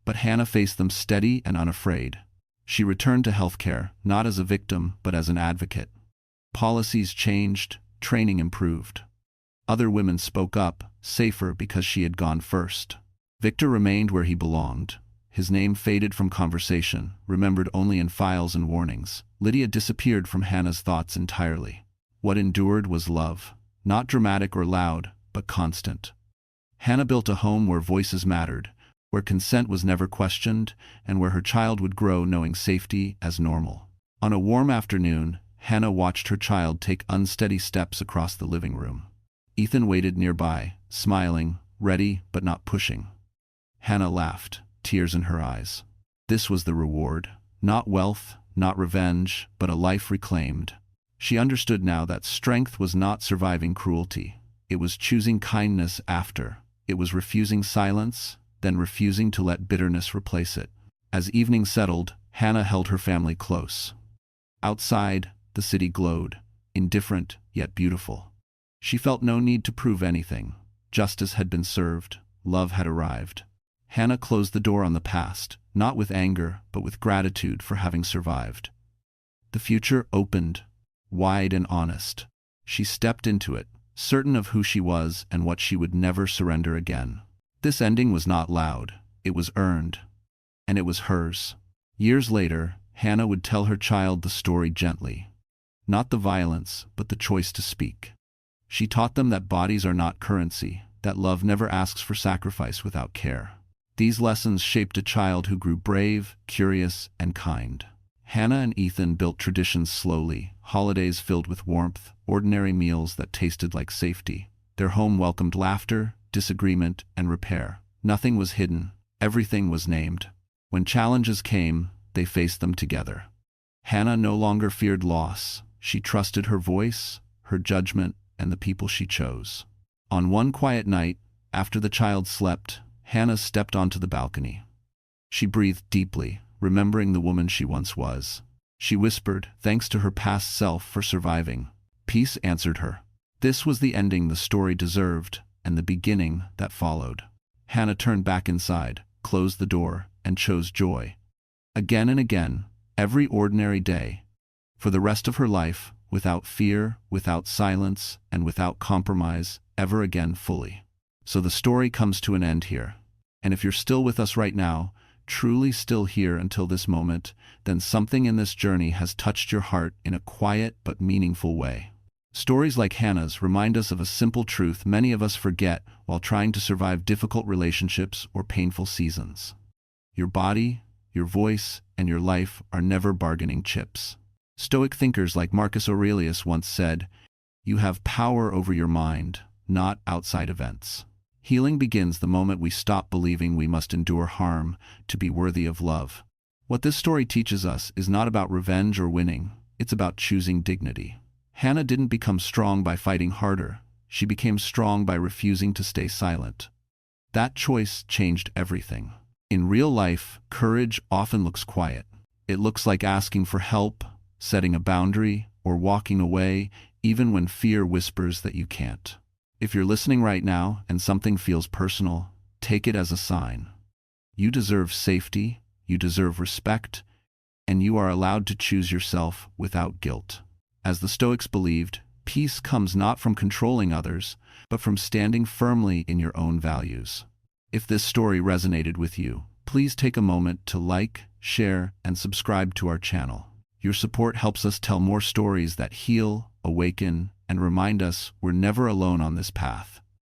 But Hannah faced them steady and unafraid. She returned to healthcare, not as a victim, but as an advocate. Policies changed, training improved. Other women spoke up, safer because she had gone first. Victor remained where he belonged. His name faded from conversation, remembered only in files and warnings. Lydia disappeared from Hannah's thoughts entirely. What endured was love, not dramatic or loud, but constant. Hannah built a home where voices mattered, where consent was never questioned, and where her child would grow knowing safety as normal. On a warm afternoon, Hannah watched her child take unsteady steps across the living room. Ethan waited nearby, smiling, ready but not pushing. Hannah laughed, tears in her eyes. This was the reward. Not wealth, not revenge, but a life reclaimed. She understood now that strength was not surviving cruelty. It was choosing kindness after. It was refusing silence, then refusing to let bitterness replace it. As evening settled, Hannah held her family close. Outside, the city glowed, indifferent yet beautiful. She felt no need to prove anything. Justice had been served. Love had arrived. Hannah closed the door on the past, not with anger, but with gratitude for having survived. The future opened, wide and honest. She stepped into it, certain of who she was and what she would never surrender again. This ending was not loud. It was earned. And it was hers. Years later, Hannah would tell her child the story gently. Not the violence, but the choice to speak. She taught them that bodies are not currency, that love never asks for sacrifice without care. These lessons shaped a child who grew brave, curious, and kind. Hannah and Ethan built traditions slowly, holidays filled with warmth, ordinary meals that tasted like safety. Their home welcomed laughter, disagreement, and repair. Nothing was hidden, everything was named. When challenges came, they faced them together. Hannah no longer feared loss. She trusted her voice, her judgment, and the people she chose. On one quiet night, after the child slept, Hannah stepped onto the balcony. She breathed deeply, remembering the woman she once was. She whispered, thanks to her past self for surviving. Peace answered her. This was the ending the story deserved, and the beginning that followed. Hannah turned back inside, closed the door, and chose joy. Again and again, every ordinary day. For the rest of her life, without fear, without silence, and without compromise, ever again fully. So the story comes to an end here. And if you're still with us right now, truly still here until this moment, then something in this journey has touched your heart in a quiet but meaningful way. Stories like Hannah's remind us of a simple truth many of us forget while trying to survive difficult relationships or painful seasons. Your body, your voice, and your life are never bargaining chips. Stoic thinkers like Marcus Aurelius once said, "You have power over your mind, not outside events." Healing begins the moment we stop believing we must endure harm to be worthy of love. What this story teaches us is not about revenge or winning, it's about choosing dignity. Hannah didn't become strong by fighting harder, she became strong by refusing to stay silent. That choice changed everything. In real life, courage often looks quiet. It looks like asking for help, setting a boundary, or walking away, even when fear whispers that you can't. If you're listening right now and something feels personal, take it as a sign. You deserve safety, you deserve respect, and you are allowed to choose yourself without guilt. As the Stoics believed, peace comes not from controlling others, but from standing firmly in your own values. If this story resonated with you, please take a moment to like, share, and subscribe to our channel. Your support helps us tell more stories that heal, awaken, and remind us we're never alone on this path.